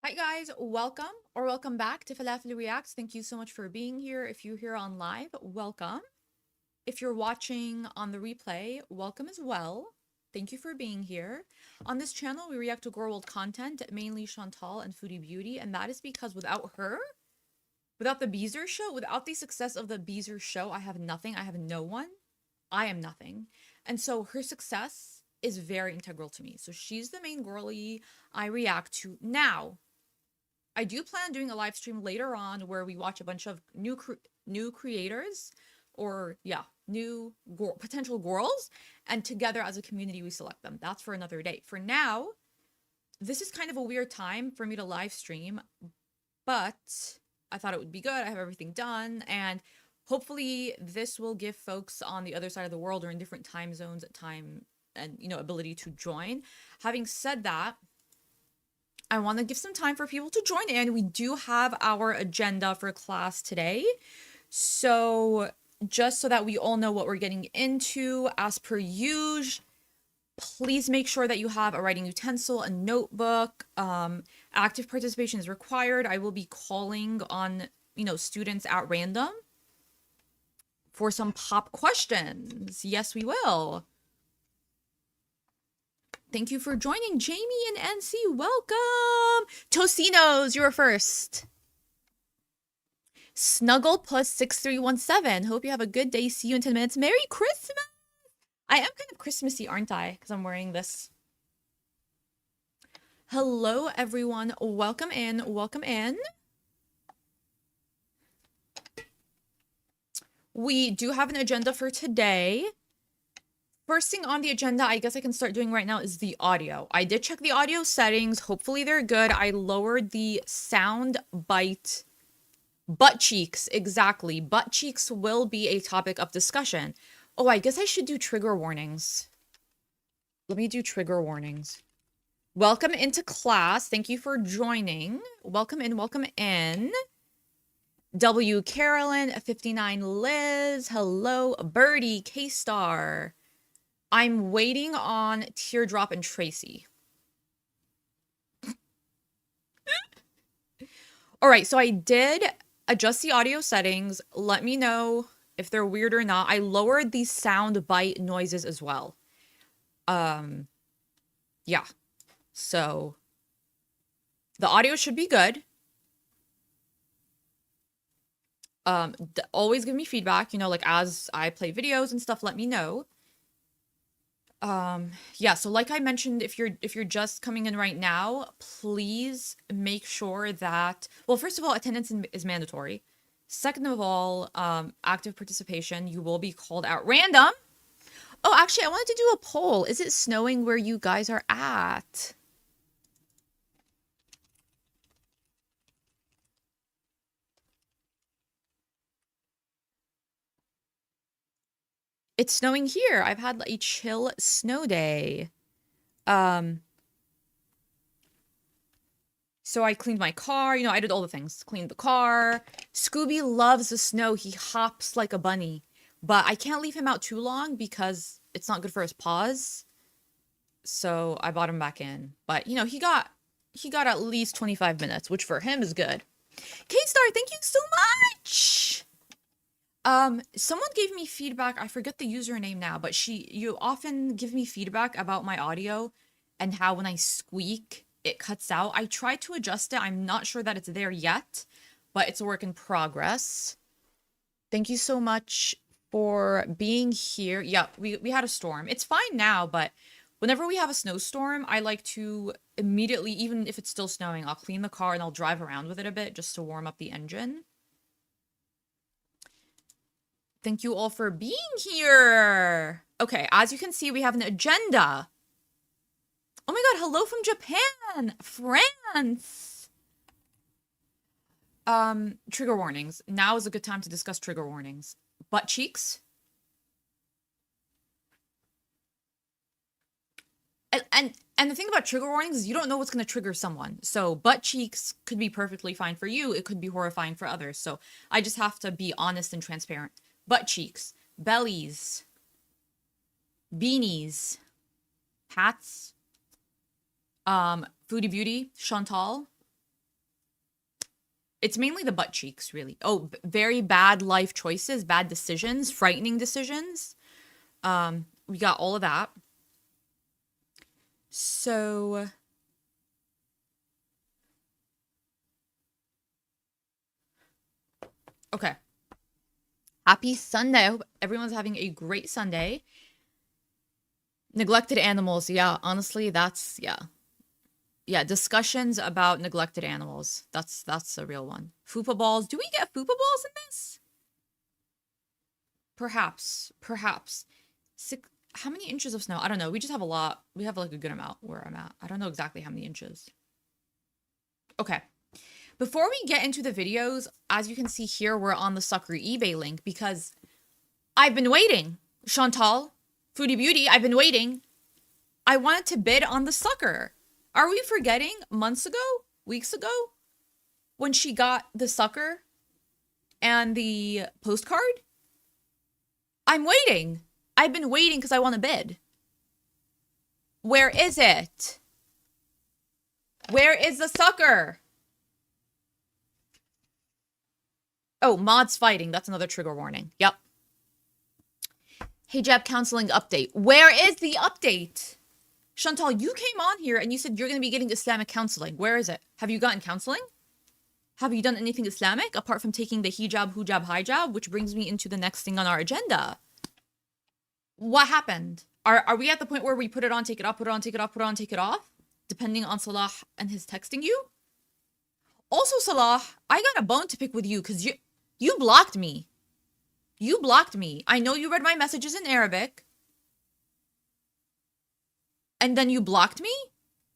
Hi guys, welcome or welcome back to Falafel Reacts. Thank you so much for being here. If you're here on live, welcome. If you're watching on the replay, welcome as well. Thank you for being here. On this channel, we react to gorlworld content, mainly Chantal and Foodie Beauty, and that is because without her, without the Beezer show, without the success of the Beezer show, I have nothing. I have no one. I am nothing. And so her success is very integral to me. So she's the main girly I react to now. I do plan on doing a live stream later on where we watch a bunch of new creators or new potential girls, and together as a community we select them. That's for another day. For now, this is kind of a weird time for me to live stream, but I thought it would be good. I have everything done, and hopefully this will give folks on the other side of the world or in different time zones time and ability to join. Having said that, I want to give some time for people to join in. We do have our agenda for class today. So just so that we all know what we're getting into, as per usual, please make sure that you have a writing utensil, a notebook. Active participation is required. I will be calling on, students at random for some pop questions. Yes, we will. Thank you for joining, Jamie and NC. Welcome. Tocinos, you're first. Snuggle plus 6317. Hope you have a good day. See you in 10 minutes. Merry Christmas. I am kind of Christmassy, aren't I? Because I'm wearing this. Hello, everyone. Welcome in. Welcome in. We do have an agenda for today. First thing on the agenda, I guess I can start doing right now, is the audio. I did check the audio settings. Hopefully they're good. I lowered the sound bite. Butt cheeks, exactly. Butt cheeks will be a topic of discussion. Oh, I guess I should do trigger warnings. Let me do trigger warnings. Welcome into class. Thank you for joining. Welcome in, welcome in. W. Carolyn, 59 Liz. Hello, Birdie, K-Star. I'm waiting on Teardrop and Tracy. All right, so I did adjust the audio settings. Let me know if they're weird or not. I lowered the sound bite noises as well. Yeah. So the audio should be good. Always give me feedback, like as I play videos and stuff, let me know. Yeah, so like I mentioned, if you're just coming in right now, please make sure that, well, first of all, attendance is mandatory. Second of all, active participation, you will be called out random. Oh, actually, I wanted to do a poll. Is it snowing where you guys are at? It's snowing here. I've had a chill snow day. So I cleaned my car, I did all the things. Cleaned the car. Scooby loves the snow. He hops like a bunny. But I can't leave him out too long because it's not good for his paws. So I brought him back in. But, he got at least 25 minutes, which for him is good. K-Star, thank you so much. Someone gave me feedback. I forget the username now, but you often give me feedback about my audio and how when I squeak, it cuts out. I tried to adjust it. I'm not sure that it's there yet, but it's a work in progress. Thank you so much for being here. Yeah, we had a storm. It's fine now, but whenever we have a snowstorm, I like to immediately, even if it's still snowing, I'll clean the car and I'll drive around with it a bit just to warm up the engine. Thank you all for being here. Okay, as you can see, we have an agenda. Oh my god, hello from Japan! France! Trigger warnings. Now is a good time to discuss trigger warnings. Butt cheeks. And the thing about trigger warnings is you don't know what's going to trigger someone. So butt cheeks could be perfectly fine for you. It could be horrifying for others. So I just have to be honest and transparent. Butt cheeks, bellies, beanies, hats, Foodie Beauty, Chantal, It's mainly the butt cheeks, really. Oh, very bad life choices, bad decisions, frightening decisions. We got all of that. So, okay. Happy Sunday. I hope everyone's having a great Sunday. Neglected animals. Yeah, honestly, that's yeah. Yeah, discussions about neglected animals. That's a real one. Fupa balls. Do we get fupa balls in this? Perhaps. Perhaps. Six, how many inches of snow? I don't know. We just have a lot. We have like a good amount where I'm at. I don't know exactly how many inches. Okay. Before we get into the videos, as you can see here, we're on the Sucker eBay link because I've been waiting. Chantal, Foodie Beauty, I've been waiting. I wanted to bid on the Sucker. Are we forgetting months ago, weeks ago, when she got the Sucker and the postcard? I'm waiting. I've been waiting because I want to bid. Where is it? Where is the Sucker? Oh, mods fighting. That's another trigger warning. Yep. Hijab counseling update. Where is the update? Chantal, you came on here and you said you're going to be getting Islamic counseling. Where is it? Have you gotten counseling? Have you done anything Islamic apart from taking the hijab, which brings me into the next thing on our agenda? What happened? Are we at the point where we put it on, take it off, put it on, take it off, put it on, take it off? Depending on Salah and his texting you? Also, Salah, I got a bone to pick with you because you blocked me. You blocked me. I know you read my messages in Arabic. And then you blocked me?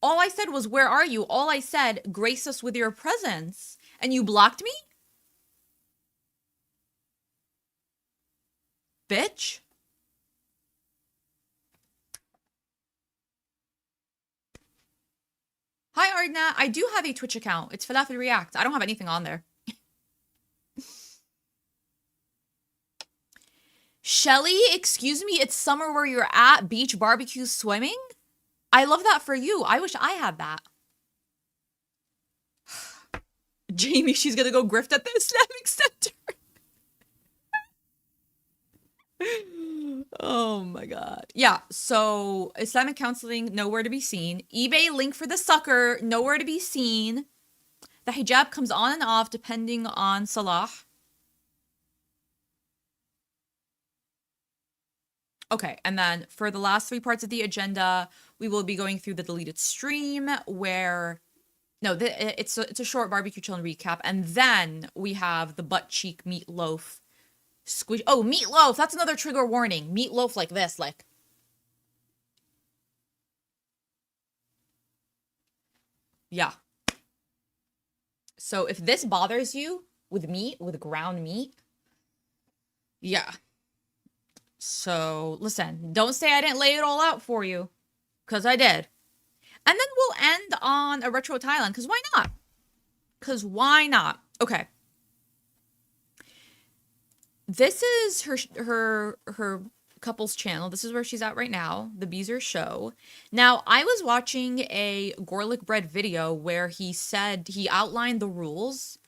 All I said was, where are you? All I said, grace us with your presence. And you blocked me? Bitch. Hi, Ardna. I do have a Twitch account. It's Falafel React. I don't have anything on there. Shelly, excuse me, it's summer where you're at, beach, barbecue, swimming? I love that for you. I wish I had that. Jamie, she's gonna go grift at the Islamic Center. Oh my god. Yeah, so Islamic counseling, nowhere to be seen. eBay link for the Sucker, nowhere to be seen. The hijab comes on and off depending on Salah. Okay, and then for the last 3 parts of the agenda, we will be going through the deleted stream where... No, it's a short barbecue chill and recap. And then we have the butt cheek meatloaf squish. Oh, meatloaf! That's another trigger warning. Meatloaf like this, like... Yeah. So if this bothers you with meat, with ground meat... Yeah. So, listen, don't say I didn't lay it all out for you, because I did. And then we'll end on a retro Thailand, because why not? Because why not? Okay. This is her couple's channel. This is where she's at right now, the Beezer Show. Now, I was watching a garlic bread video where he said, he outlined the rules,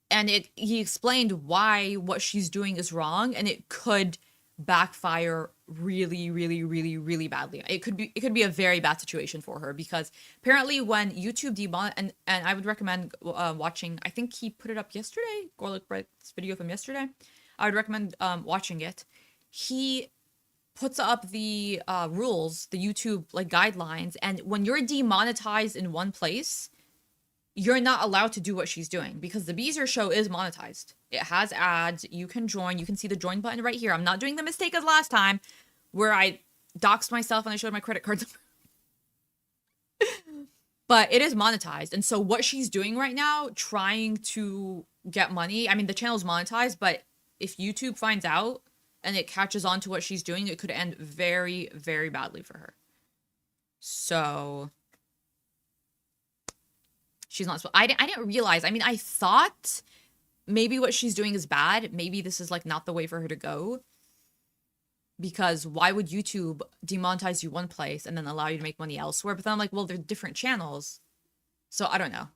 and he explained why what she's doing is wrong, and it could backfire really, really, really, really badly. It could be a very bad situation for her because apparently when YouTube and I would recommend watching, I think he put it up yesterday, Garlic Bread's video from yesterday. I would recommend watching it. He puts up the rules, the YouTube like guidelines, and when you're demonetized in one place, you're not allowed to do what she's doing because the Beezer Show is monetized. It has ads. You can join. You can see the join button right here. I'm not doing the mistake as last time where I doxed myself and I showed my credit cards. But it is monetized. And so what she's doing right now, trying to get money, I mean, the channel's monetized, but if YouTube finds out and it catches on to what she's doing, it could end very, very badly for her. So... she's not... I didn't realize. I mean, I thought maybe what she's doing is bad. Maybe this is like not the way for her to go. Because why would YouTube demonetize you one place and then allow you to make money elsewhere? But then I'm like, well, they're different channels. So I don't know.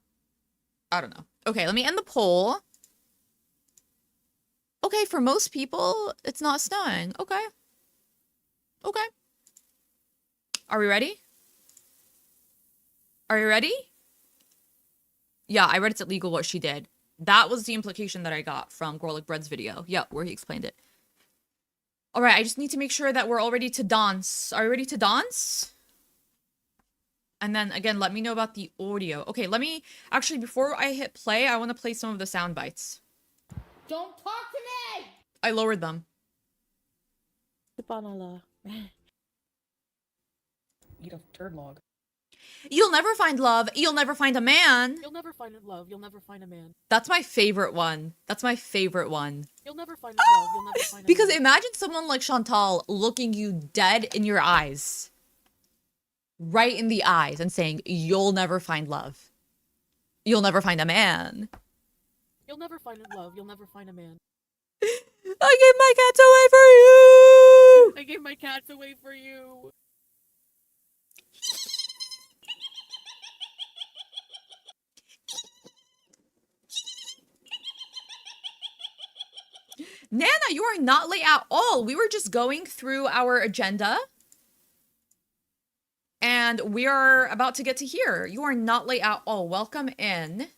I don't know. Okay, let me end the poll. Okay, for most people, it's not snowing. Okay. Okay. Are we ready? Are you ready? Yeah, I read it's illegal what she did. That was the implication that I got from Gorlick Bread's video. Yeah, where he explained it. All right, I just need to make sure that we're all ready to dance. Are you ready to dance? And then again, let me know about the audio. Okay, let me actually, before I hit play, I want to play some of the sound bites. Don't talk to me! I lowered them. Subhanallah. Eat a turd log. You'll never find love. You'll never find a man. You'll never find love. You'll never find a man. That's my favorite one. That's my favorite one. You'll never find love. You'll never find a Because man. imagine someone like Chantal looking you dead in your eyes. Right in the eyes and saying, you'll never find love. You'll never find a man. You'll never find love. You'll never find a man. I gave my cats away for you! I gave my cats away for you. Nana, you are not late at all. We were just going through our agenda. And we are about to get to here. You are not late at all. Welcome in.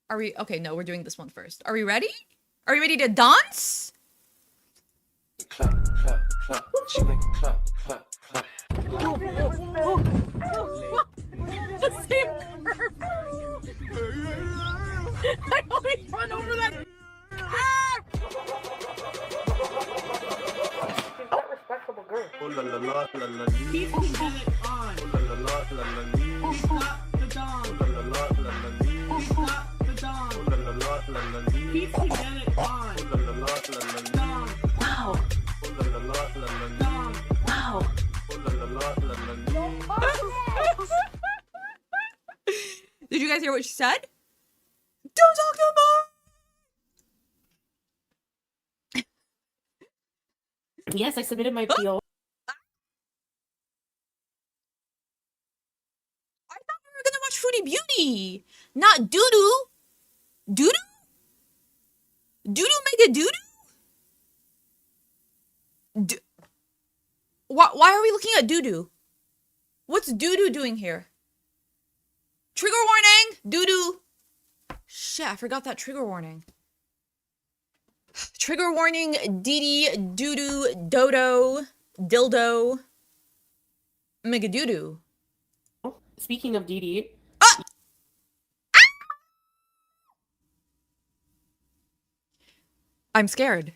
Are we... Okay, no, we're doing this one first. Are we ready? Are you ready to dance? Clap, clap, clap. She make it clap, clap, clap. The same curve. I always run over that. She's that respectable girl. Oh la la la la la. Keep it on. Oh la la la la la. Stop the dawn. Oh la la la la la. Stop the dawn. Oh la la la la la. Keep it on. Oh la la la la la. Dawn. Wow. Oh la la la la la. Dawn. Wow. Oh la la la la la. Did you guys hear what she said? Don't talk to me! Yes, I submitted my PO. I thought we were gonna watch Foodie Beauty, not doo-doo. Doo-doo? Doo-doo make a doo-doo? Why are we looking at doo-doo? What's doo-doo doing here? Trigger warning! Doo-doo! Shit, I forgot that trigger warning. Trigger warning, Dee doo-doo, dodo, dildo, mega doo-doo. Speaking of Dee Dee. I'm scared.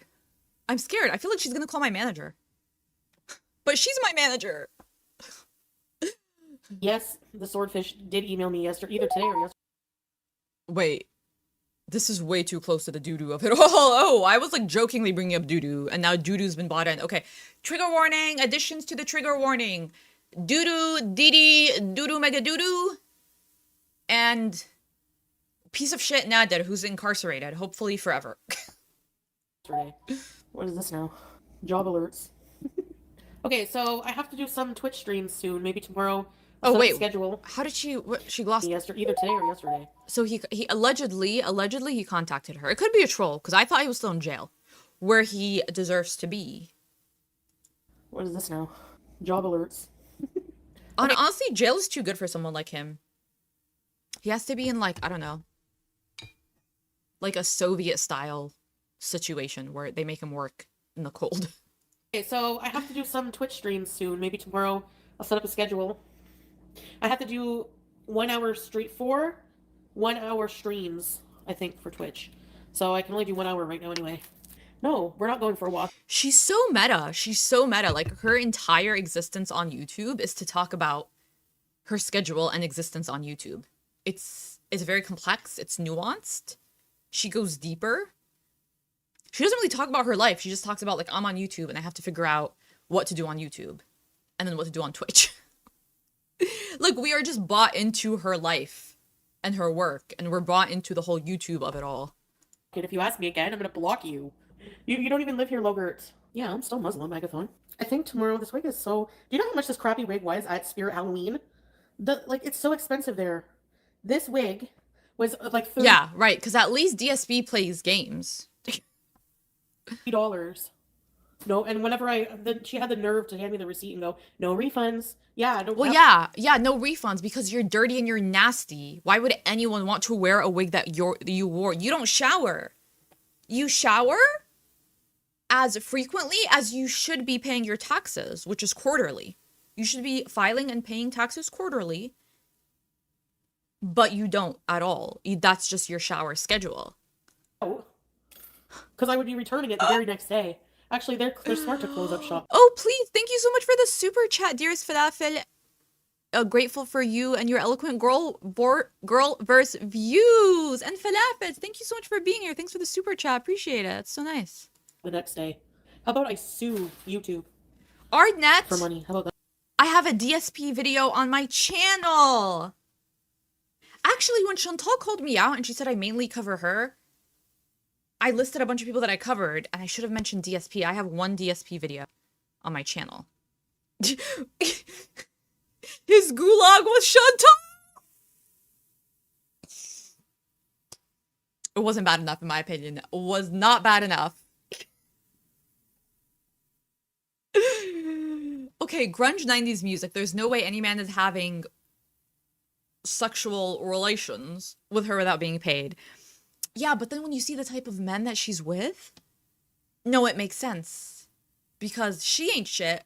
I'm scared. I feel like she's gonna call my manager. But she's my manager. Yes, the swordfish did email me yesterday, either today or yesterday. Wait. This is way too close to the doo-doo of it all. Oh, I was like jokingly bringing up doo-doo, and now doo-doo's been bought in. Okay. Trigger warning. Additions to the trigger warning. Doo-doo, Dee doo-doo, mega doo-doo. And piece of shit Nader, who's incarcerated, hopefully forever. What is this now? Job alerts. Okay, so I have to do some Twitch streams soon, maybe tomorrow. Oh wait, schedule. How did she? She glossed. Yesterday, either today or yesterday. So he allegedly he contacted her. It could be a troll because I thought he was still in jail, where he deserves to be. What is this now? Job alerts. Honestly, jail is too good for someone like him. He has to be in like, I don't know, like a Soviet style situation where they make him work in the cold. Okay, so I have to do some Twitch streams soon, maybe tomorrow. I'll set up a schedule. I have to do 1 hour street 1 hour streams, I think, for Twitch. So I can only do 1 hour right now anyway. No, we're not going for a walk. She's so meta. She's so meta. Like her entire existence on YouTube is to talk about her schedule and existence on YouTube. It's very complex. It's nuanced. She goes deeper. She doesn't really talk about her life. She just talks about like, I'm on YouTube and I have to figure out what to do on YouTube and then what to do on Twitch. Like we are just bought into her life and her work, and we're bought into the whole YouTube of it all. Okay, if you ask me again, I'm gonna block you. You don't even live here, Logert. Yeah, I'm still Muslim, Agathon. I think tomorrow, this wig is so... Do you know how much this crappy wig was at Spirit Halloween? It's so expensive there. This wig was like $30. Yeah, right. Because at least DSP plays games. No, and then she had the nerve to hand me the receipt and go, no refunds. Yeah, I don't Well, have- yeah, no refunds because you're dirty and you're nasty. Why would anyone want to wear a wig that you wore? You don't shower. You shower as frequently as you should be paying your taxes, which is quarterly. You should be filing and paying taxes quarterly, but you don't at all. That's just your shower schedule. Because I would be returning it the very next day. Actually, they're smart to close up shop. Oh, please. Thank you so much for the super chat, dearest Falafel. Grateful for you and your eloquent girl verse views. And Falafel, thank you so much for being here. Thanks for the super chat. Appreciate it. It's so nice. The next day. How about I sue YouTube Ardnet, for money? How about that? I have a DSP video on my channel. Actually, when Chantal called me out and she said I mainly cover her, I listed a bunch of people that I covered, and I should have mentioned DSP. I have one DSP video on my channel. His gulag was Chantal! It wasn't bad enough, in my opinion. It was not bad enough. Okay, grunge 90s music. There's no way any man is having sexual relations with her without being paid. Yeah, but then when you see the type of men that she's with, no, it makes sense. Because she ain't shit,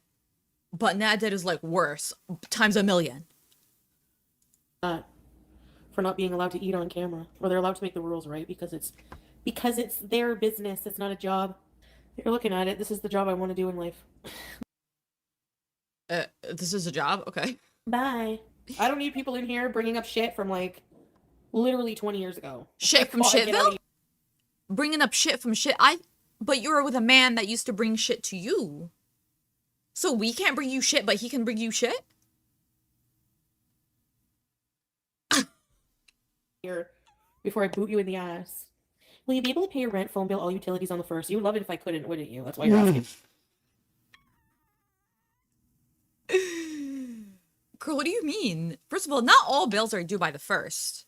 but Nadet is like worse, times a million. For not being allowed to eat on camera. Or they're allowed to make the rules, right? Because it's their business. It's not a job. You're looking at it. This is the job I want to do in life. This is a job? Okay. Bye. I don't need people in here bringing up shit from like literally 20 years ago. Shit from Shitville? Bringing up shit from shit. But you were with a man that used to bring shit to you. So we can't bring you shit, but he can bring you shit? Here, before I boot you in the ass. Will you be able to pay your rent, phone bill, all utilities on the first? You would love it if I couldn't, wouldn't you? That's why you're asking. Girl, what do you mean? First of all, not all bills are due by the 1st.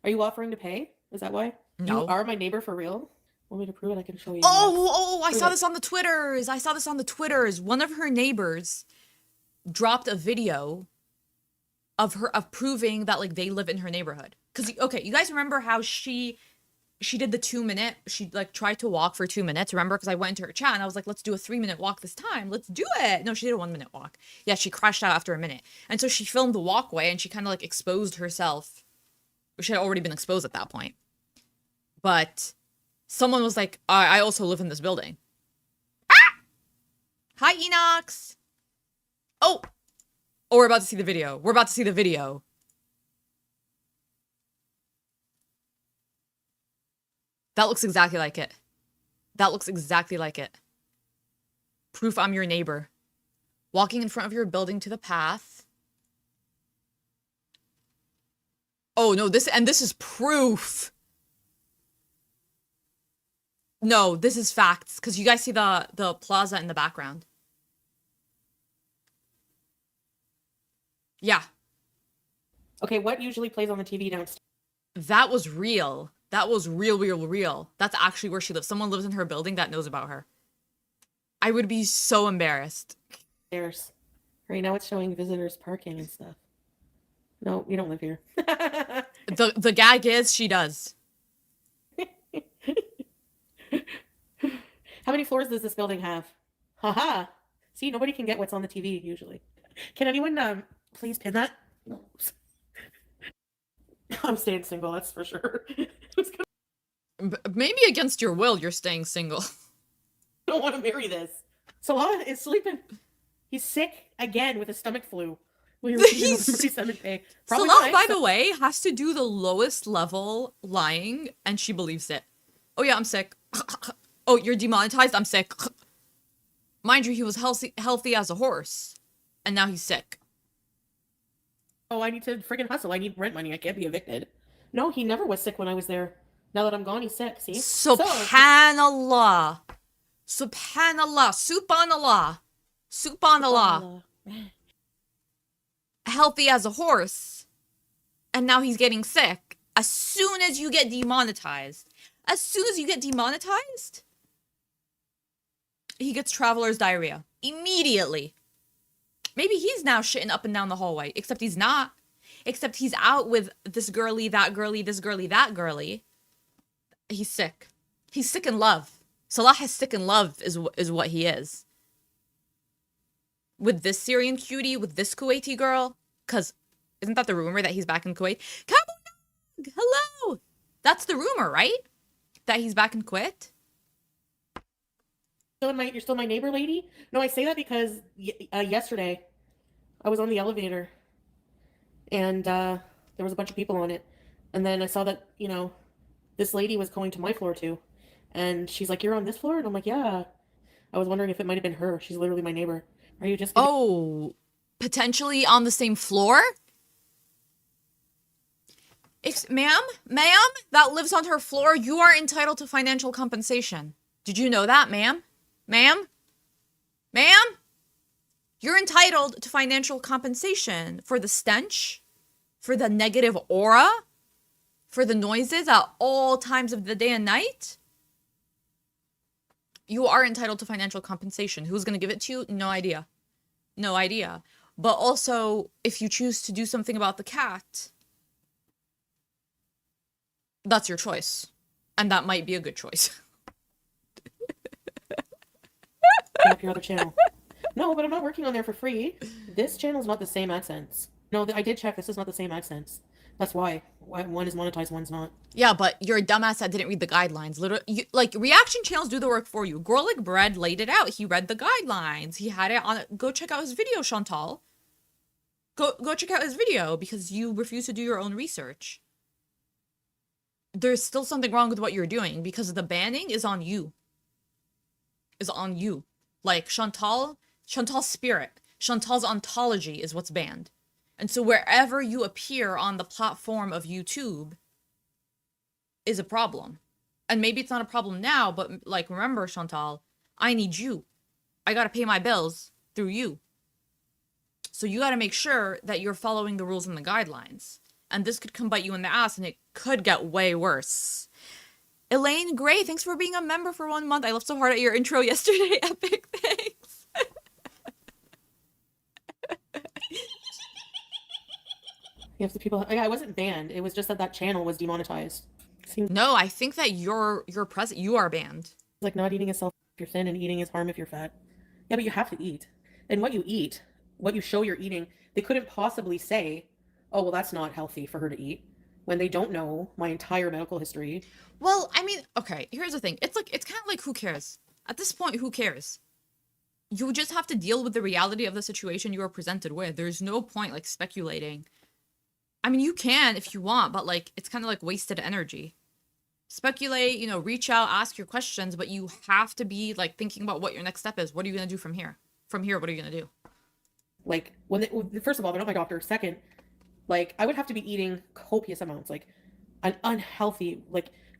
Are you offering to pay? Is that why? No. You are my neighbor for real? Want me to prove it? I can show you. I saw this on the Twitters. One of her neighbors dropped a video of proving that like they live in her neighborhood. Cause okay, you guys remember how she did the 2-minute, she like tried to walk for 2 minutes, remember? Because I went into her chat and I was like, let's do a 3-minute walk this time. Let's do it. No, she did a 1-minute walk. Yeah, she crashed out after a minute. And so she filmed the walkway and she kind of like exposed herself. She had already been exposed at that point. But someone was like, I also live in this building. Ah! Hi, Enox. Oh, we're about to see the video. That looks exactly like it. Proof I'm your neighbor. Walking in front of your building to the path. Oh, no, this is proof. No, this is facts, because you guys see the plaza in the background. Yeah. Okay, what usually plays on the TV downstairs? That was real. That was real. That's actually where she lives. Someone lives in her building that knows about her. I would be so embarrassed. Right now it's showing visitors parking and stuff. No, you don't live here. The gag is she does. How many floors does this building have? Haha. See, nobody can get what's on the TV usually. Can anyone please pin that? I'm staying single, that's for sure. Maybe against your will, you're staying single. I don't want to marry this. Salah is sleeping. He's sick again with a stomach flu. Salah, by the way, has to do the lowest level lying, and she believes it. Oh yeah, I'm sick. Oh, you're demonetized? I'm sick. Mind you, he was healthy as a horse, and now he's sick. Oh, I need to friggin' hustle. I need rent money. I can't be evicted. No, he never was sick when I was there. Now that I'm gone, he's sick. See? Subhanallah. Subhanallah. Subhanallah. Healthy as a horse. and now he's getting sick. As soon as you get demonetized, he gets traveler's diarrhea immediately. Maybe he's now shitting up and down the hallway, except he's not. Except he's out with this girly, that girly, this girly, that girly. He's sick. He's sick in love. Salah is sick in love is what he is. With this Syrian cutie, with this Kuwaiti girl. Because isn't that the rumor that he's back in Kuwait? Kabunag! Hello! That's the rumor, right? That he's back in Kuwait? You're still my neighbor lady? No, I say that because yesterday I was on the elevator and there was a bunch of people on it. And then I saw that, this lady was going to my floor too. And she's like, "You're on this floor?" And I'm like, "Yeah." I was wondering if it might have been her. She's literally my neighbor. Are you just... Oh, potentially on the same floor? Ma'am, that lives on her floor, you are entitled to financial compensation. Did you know that, ma'am? Ma'am? You're entitled to financial compensation for the stench, for the negative aura, for the noises at all times of the day and night. You are entitled to financial compensation. Who's going to give it to you? No idea. But also, if you choose to do something about the cat, that's your choice. And that might be a good choice. Up your other channel. No, but I'm not working on there for free. This channel is not the same AdSense. No, I did check. This is not the same AdSense. That's why one is monetized, one's not. Yeah, but you're a dumbass that didn't read the guidelines. Literally, reaction channels do the work for you. Gorlic Bread laid it out. He read the guidelines. He had it on. Go check out his video, Chantal. Go check out his video because you refuse to do your own research. There's still something wrong with what you're doing because the banning is on you. Like Chantal's spirit, Chantal's ontology is what's banned. And so wherever you appear on the platform of YouTube is a problem. And maybe it's not a problem now, but remember, Chantal, I need you. I gotta pay my bills through you. So you gotta make sure that you're following the rules and the guidelines. And this could come bite you in the ass and it could get way worse. Elaine Gray, thanks for being a member for 1 month. I laughed so hard at your intro yesterday. Epic, thanks. You have the people... I wasn't banned. It was just that channel was demonetized. No, I think that you're present. You are banned. It's like not eating is self if you're thin and eating is harm if you're fat. Yeah, but you have to eat. And what you eat, what you show you're eating, they couldn't possibly say, "Oh, well, that's not healthy for her to eat," when they don't know my entire medical history. Well, I mean, okay, here's the thing. It's kind of like, who cares? At this point, who cares? You just have to deal with the reality of the situation you are presented with. There's no point, speculating. I mean, you can if you want, but, it's kind of wasted energy. Speculate, reach out, ask your questions, but you have to be, thinking about what your next step is. What are you going to do from here? From here, what are you going to do? First of all, they're not my doctor. Second, I would have to be eating copious amounts, an unhealthy,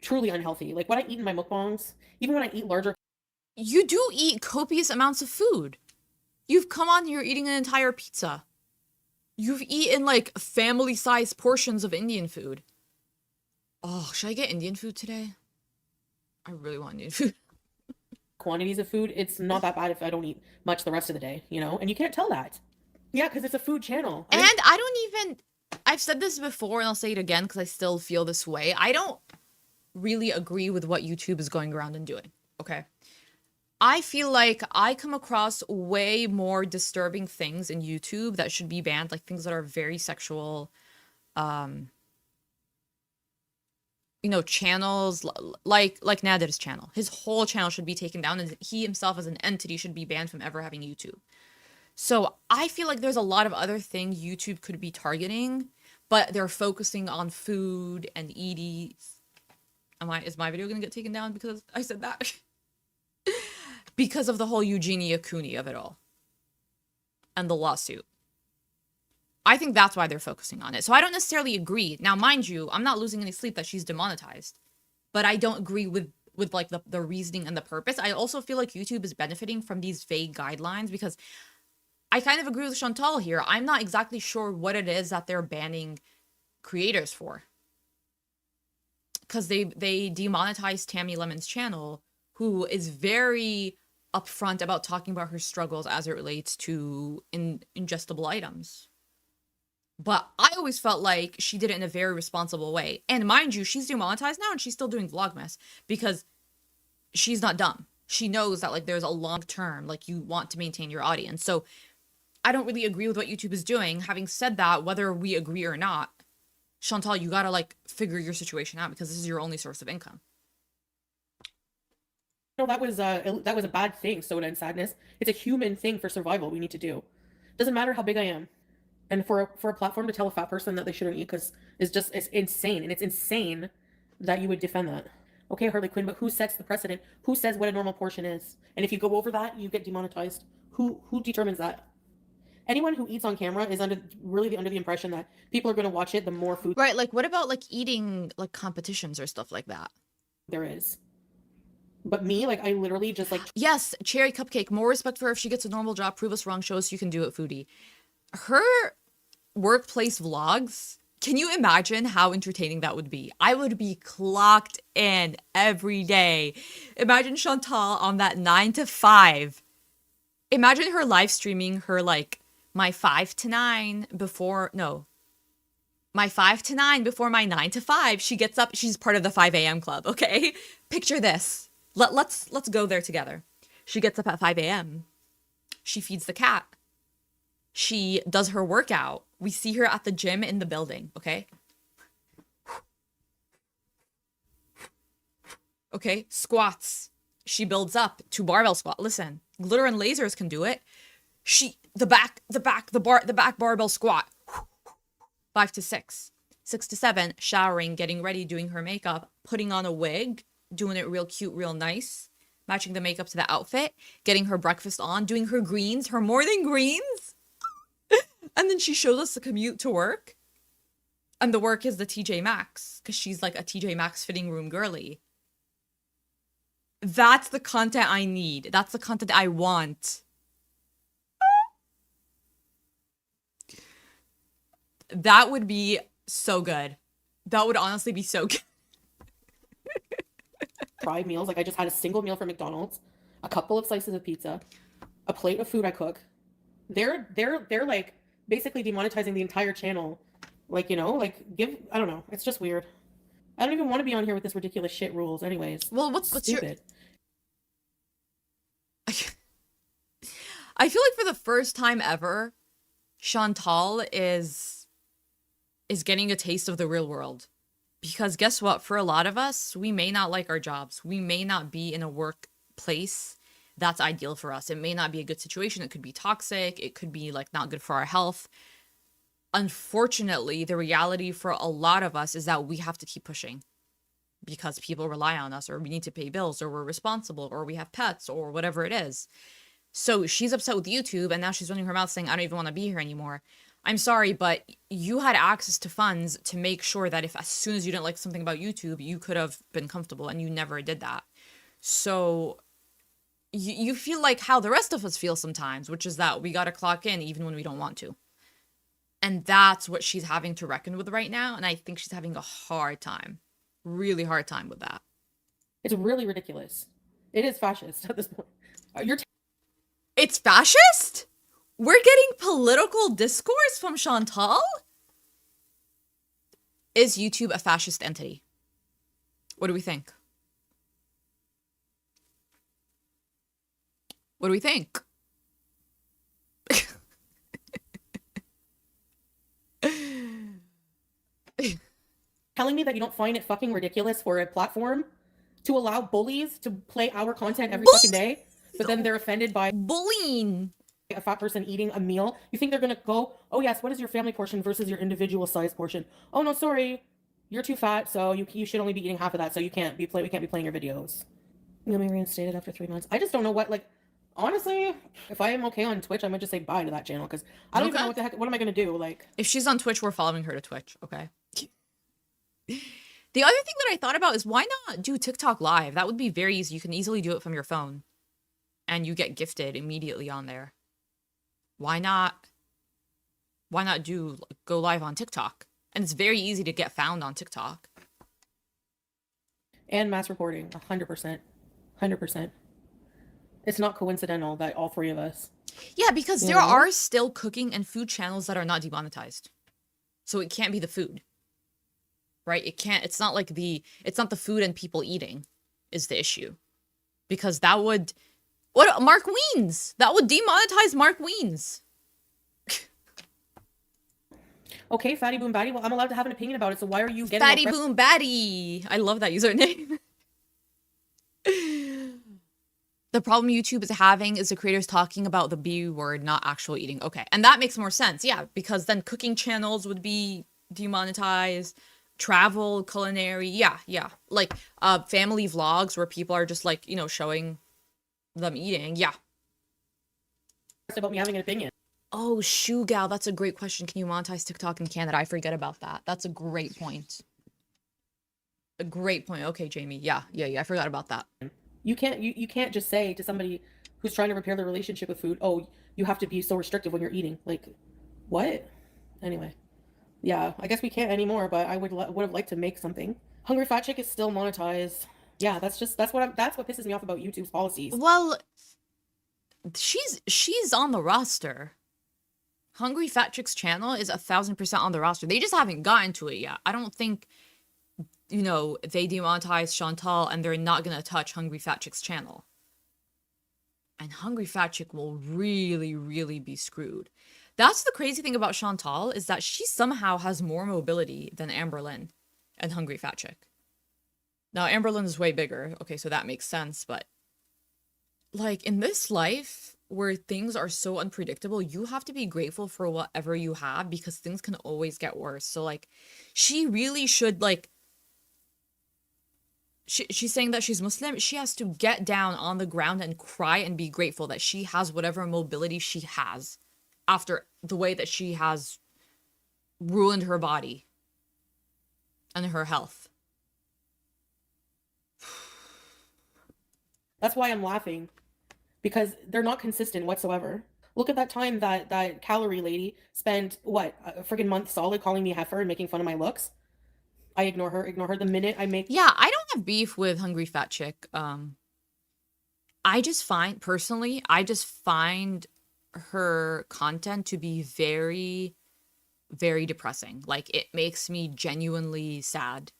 truly unhealthy. What I eat in my mukbangs, even when I eat larger... You do eat copious amounts of food. You've come on here eating an entire pizza. You've eaten, family-sized portions of Indian food. Oh, should I get Indian food today? I really want Indian food. Quantities of food, it's not that bad if I don't eat much the rest of the day, And you can't tell that. Yeah, because it's a food channel. I've said this before and I'll say it again because I still feel this way. I don't really agree with what YouTube is going around and doing, okay? I feel like I come across way more disturbing things in YouTube that should be banned, things that are very sexual, channels, like Nadir's channel. His whole channel should be taken down and he himself as an entity should be banned from ever having YouTube. So I feel like there's a lot of other things YouTube could be targeting, but they're focusing on food and eating. Is my video gonna get taken down because I said that? Because of the whole Eugenia Cooney of it all. And the lawsuit. I think that's why they're focusing on it. So I don't necessarily agree. Now, mind you, I'm not losing any sleep that she's demonetized. But I don't agree with the reasoning and the purpose. I also feel like YouTube is benefiting from these vague guidelines because I kind of agree with Chantal here. I'm not exactly sure what it is that they're banning creators for. Because they demonetized Tammy Lemon's channel, who is very upfront about talking about her struggles as it relates to ingestible items. But I always felt like she did it in a very responsible way. And mind you, she's demonetized now and she's still doing Vlogmas because she's not dumb. She knows that, like, there's a long term, like, you want to maintain your audience. So I don't really agree with what YouTube is doing. Having said that, whether we agree or not, Chantal, you gotta, like, figure your situation out because this is your only source of income. No, that was a bad thing, soda and sadness. It's a human thing for survival we need to do. Doesn't matter how big I am. And for a platform to tell a fat person that they shouldn't eat because it's insane. And it's insane that you would defend that. Okay, Harley Quinn, but who sets the precedent? Who says what a normal portion is? And if you go over that, you get demonetized. Who determines that? Anyone who eats on camera is under the impression that people are going to watch it the more food Right, like, what about, like, eating, like, competitions or stuff like that? there is. But me, like, I literally just, like... Yes, Cherry Cupcake, more respect for her if she gets a normal job, prove us wrong, show us you can do it, Foodie. Her workplace vlogs, can you imagine how entertaining that would be? I would be clocked in every day. Imagine Chantal on that 9 to 5. Imagine her live streaming her, like, my 5 to 9 before, no, my 5 to 9 before my 9 to 5. She gets up, she's part of the 5 a.m. club, okay? Picture this. Let's go there together. She gets up at 5 a.m. She feeds the cat. She does her workout. We see her at the gym in the building, okay? Okay, squats. She builds up to barbell squat. Listen, glitter and lasers can do it. The back barbell squat. 5 to 6. 6 to 7, showering, getting ready, doing her makeup, putting on a wig, doing it real cute, real nice, matching the makeup to the outfit, getting her breakfast on, doing her greens, her morning greens. And then she shows us the commute to work. And the work is the TJ Maxx, because she's like a TJ Maxx fitting room girly. That's the content I need. That's the content I want. That would be so good. That would honestly be so good. fried meals. Like, I just had a single meal from McDonald's, a couple of slices of pizza, a plate of food I cook. They're like basically demonetizing the entire channel. Like, you know, like I don't know. It's just weird. I don't even want to be on here with this ridiculous shit rules anyways. Well, what's stupid? I feel like for the first time ever, Chantal is getting a taste of the real world. Because guess what? For a lot of us, we may not like our jobs. We may not be in a workplace that's ideal for us. It may not be a good situation. It could be toxic. It could be like not good for our health. Unfortunately, the reality for a lot of us is that we have to keep pushing because people rely on us, or we need to pay bills, or we're responsible, or we have pets, or whatever it is. So she's upset with YouTube, and now she's running her mouth saying, I don't even want to be here anymore. I'm sorry, but you had access to funds to make sure that if as soon as you didn't like something about YouTube, you could have been comfortable, and you never did that. So you feel like how the rest of us feel sometimes, which is that we got to clock in even when we don't want to. And that's what she's having to reckon with right now. And I think she's having a hard time, really hard time with that. It's really ridiculous. It is fascist at this point. It's fascist? We're getting political discourse from Chantal? Is YouTube a fascist entity? What do we think? What do we think? Telling me that you don't find it fucking ridiculous for a platform to allow bullies to play our content every fucking day, but then they're offended by bullying a fat person eating a meal. You think they're gonna go, oh yes, what is your family portion versus your individual size portion? Oh no, sorry, you're too fat, so you should only be eating half of that, so we can't be playing your videos. You'll be reinstated after 3 months. I just don't know what, like, honestly, if I am okay on Twitch, I might just say bye to that channel, because I don't even know what the heck, what am I gonna do? Like, if she's on Twitch, we're following her to Twitch, okay? The other thing that I thought about is why not do TikTok live? That would be very easy. You can easily do it from your phone and you get gifted immediately on there. Why not go live on TikTok And it's very easy to get found on TikTok. And mass reporting, 100%. 100%. It's not coincidental that all three of us. Yeah, because You there know? are still cooking and food channels that are not demonetized. So it can't be the food. Right? It's not the food and people eating is the issue. Because that would Mark Wiens? That would demonetize Mark Wiens. Okay, Fatty Boom Batty. Well, I'm allowed to have an opinion about it. So why are you getting Fatty oppressed? Boom Batty. I love that username. The problem YouTube is having is the creators talking about the B word, not actual eating. Okay. And that makes more sense. Yeah. Because then cooking channels would be demonetized. Travel, culinary. Yeah. Yeah. Like family vlogs where people are just like, showing them eating. Yeah. About me having an opinion. Oh, Shoe Gal, that's a great question. Can you monetize TikTok in Canada? I forget about that. That's a great point. A great point. Okay, Jamie. Yeah. I forgot about that. You can't just say to somebody who's trying to repair their relationship with food, oh, you have to be so restrictive when you're eating. Like, what? Anyway, yeah, I guess we can't anymore. But I would have liked to make something. Hungry Fat Chick is still monetized. Yeah, that's what pisses me off about YouTube's policies. Well, she's on the roster. Hungry Fat Chick's channel is 1,000% on the roster. They just haven't gotten to it yet. I don't think, they demonetize Chantal and they're not going to touch Hungry Fat Chick's channel. And Hungry Fat Chick will really, really be screwed. That's the crazy thing about Chantal is that she somehow has more mobility than Amberlynn and Hungry Fat Chick. Now, Amberlynn is way bigger. Okay, so that makes sense. But, like, in this life where things are so unpredictable, you have to be grateful for whatever you have because things can always get worse. So, like, she really should, like, she's saying that she's Muslim. She has to get down on the ground and cry and be grateful that she has whatever mobility she has after the way that she has ruined her body and her health. That's why I'm laughing. Because they're not consistent whatsoever. Look at that time that calorie lady spent, a friggin' month solid calling me a heifer and making fun of my looks. I ignore her the minute I make... Yeah, I don't have beef with Hungry Fat Chick. I just find her content to be very, very depressing. Like, it makes me genuinely sad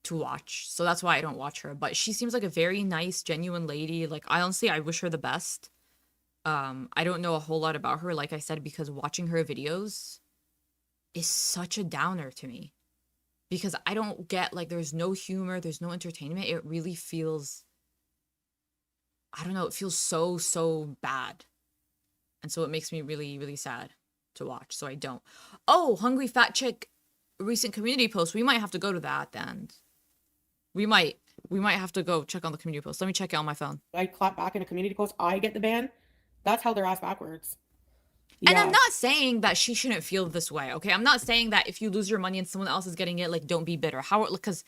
to watch. So that's why I don't watch her. But she seems like a very nice, genuine lady. Like, honestly, I wish her the best. I don't know a whole lot about her, like I said, because watching her videos is such a downer to me. Because I don't get, like, there's no humor, there's no entertainment. It really feels, I don't know, it feels so, so bad. And so it makes me really, really sad to watch. So I don't. Oh, Hungry Fat Chick recent community post. We might have to go to that then. We might have to go check on the community post. Let me check it on my phone. I clap back in a community post, I get the ban. That's how they're ass backwards. And Yeah. I'm not saying that she shouldn't feel this way, okay? I'm not saying that if you lose your money and someone else is getting it, like, don't be bitter. Because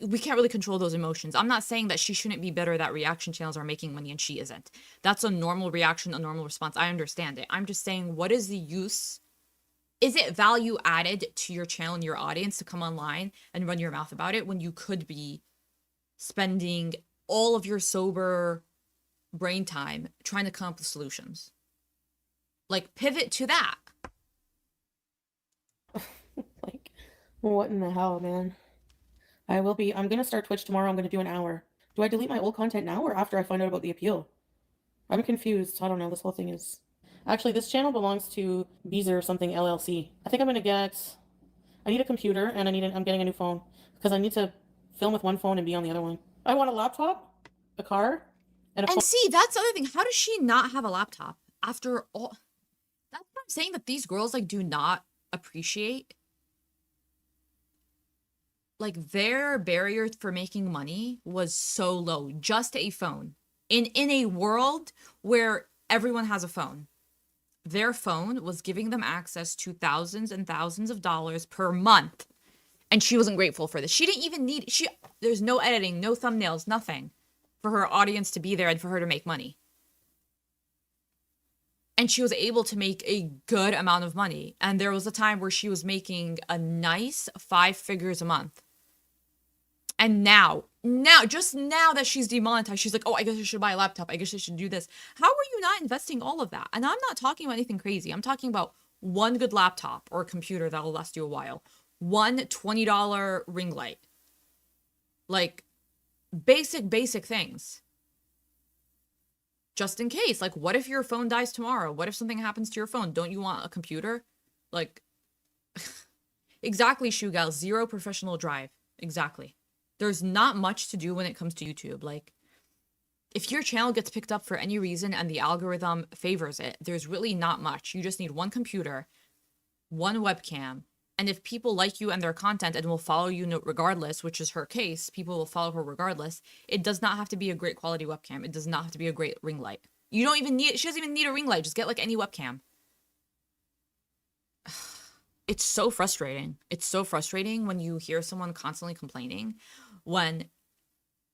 we can't really control those emotions. I'm not saying that she shouldn't be bitter that reaction channels are making money and she isn't. That's a normal reaction, a normal response. I understand it. I'm just saying, what is the use? Is it value added to your channel and your audience to come online and run your mouth about it when you could be spending all of your sober brain time trying to come up with solutions? Like, pivot to that. Like, what in the hell, man? I'm gonna start Twitch tomorrow. I'm gonna do an hour. Do I delete my old content now or after I find out about the appeal? I'm confused. I don't know. This whole thing is... Actually, this channel belongs to Beezer or something LLC. I think I'm gonna I need a computer and I'm getting a new phone because I need to film with one phone and be on the other one. I want a laptop, a car, and a phone. And see, that's the other thing. How does she not have a laptop after all? That's what I'm saying, that these girls, like, do not appreciate. Like, their barrier for making money was so low. Just a phone. In a world where everyone has a phone. Their phone was giving them access to thousands and thousands of dollars per month. And she wasn't grateful for this. She didn't even need... There's no editing, no thumbnails, nothing for her audience to be there and for her to make money. And she was able to make a good amount of money. And there was a time where she was making a nice 5 figures a month. And now, just now that she's demonetized, she's like, oh, I guess I should buy a laptop. I guess I should do this. How are you not investing all of that? And I'm not talking about anything crazy. I'm talking about one good laptop or a computer that'll last you a while. One $20 ring light. Like, basic things. Just in case. Like, what if your phone dies tomorrow? What if something happens to your phone? Don't you want a computer? Like, exactly, Shugal. 0 professional drive. Exactly. There's not much to do when it comes to YouTube. Like, if your channel gets picked up for any reason and the algorithm favors it, there's really not much. You just need one computer, one webcam, and if people like you and their content and will follow you regardless, which is her case, people will follow her regardless. It does not have to be a great quality webcam. It does not have to be a great ring light. You don't even need, she doesn't even need a ring light. Just get like any webcam. It's so frustrating. It's so frustrating when you hear someone constantly complaining when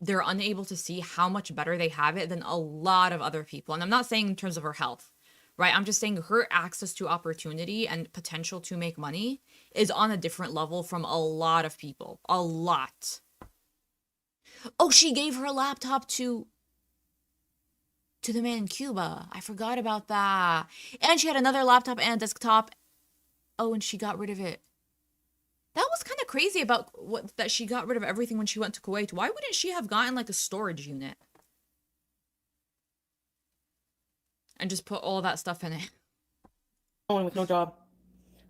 they're unable to see how much better they have it than a lot of other people. And I'm not saying in terms of her health, right? I'm just saying her access to opportunity and potential to make money is on a different level from a lot of people. A lot. Oh, she gave her laptop to the man in Cuba. I forgot about that. And she had another laptop and a desktop. Oh, and she got rid of it. That was kind of crazy about that she got rid of everything when she went to Kuwait. Why wouldn't she have gotten like a storage unit? And just put all that stuff in it. Going with no job.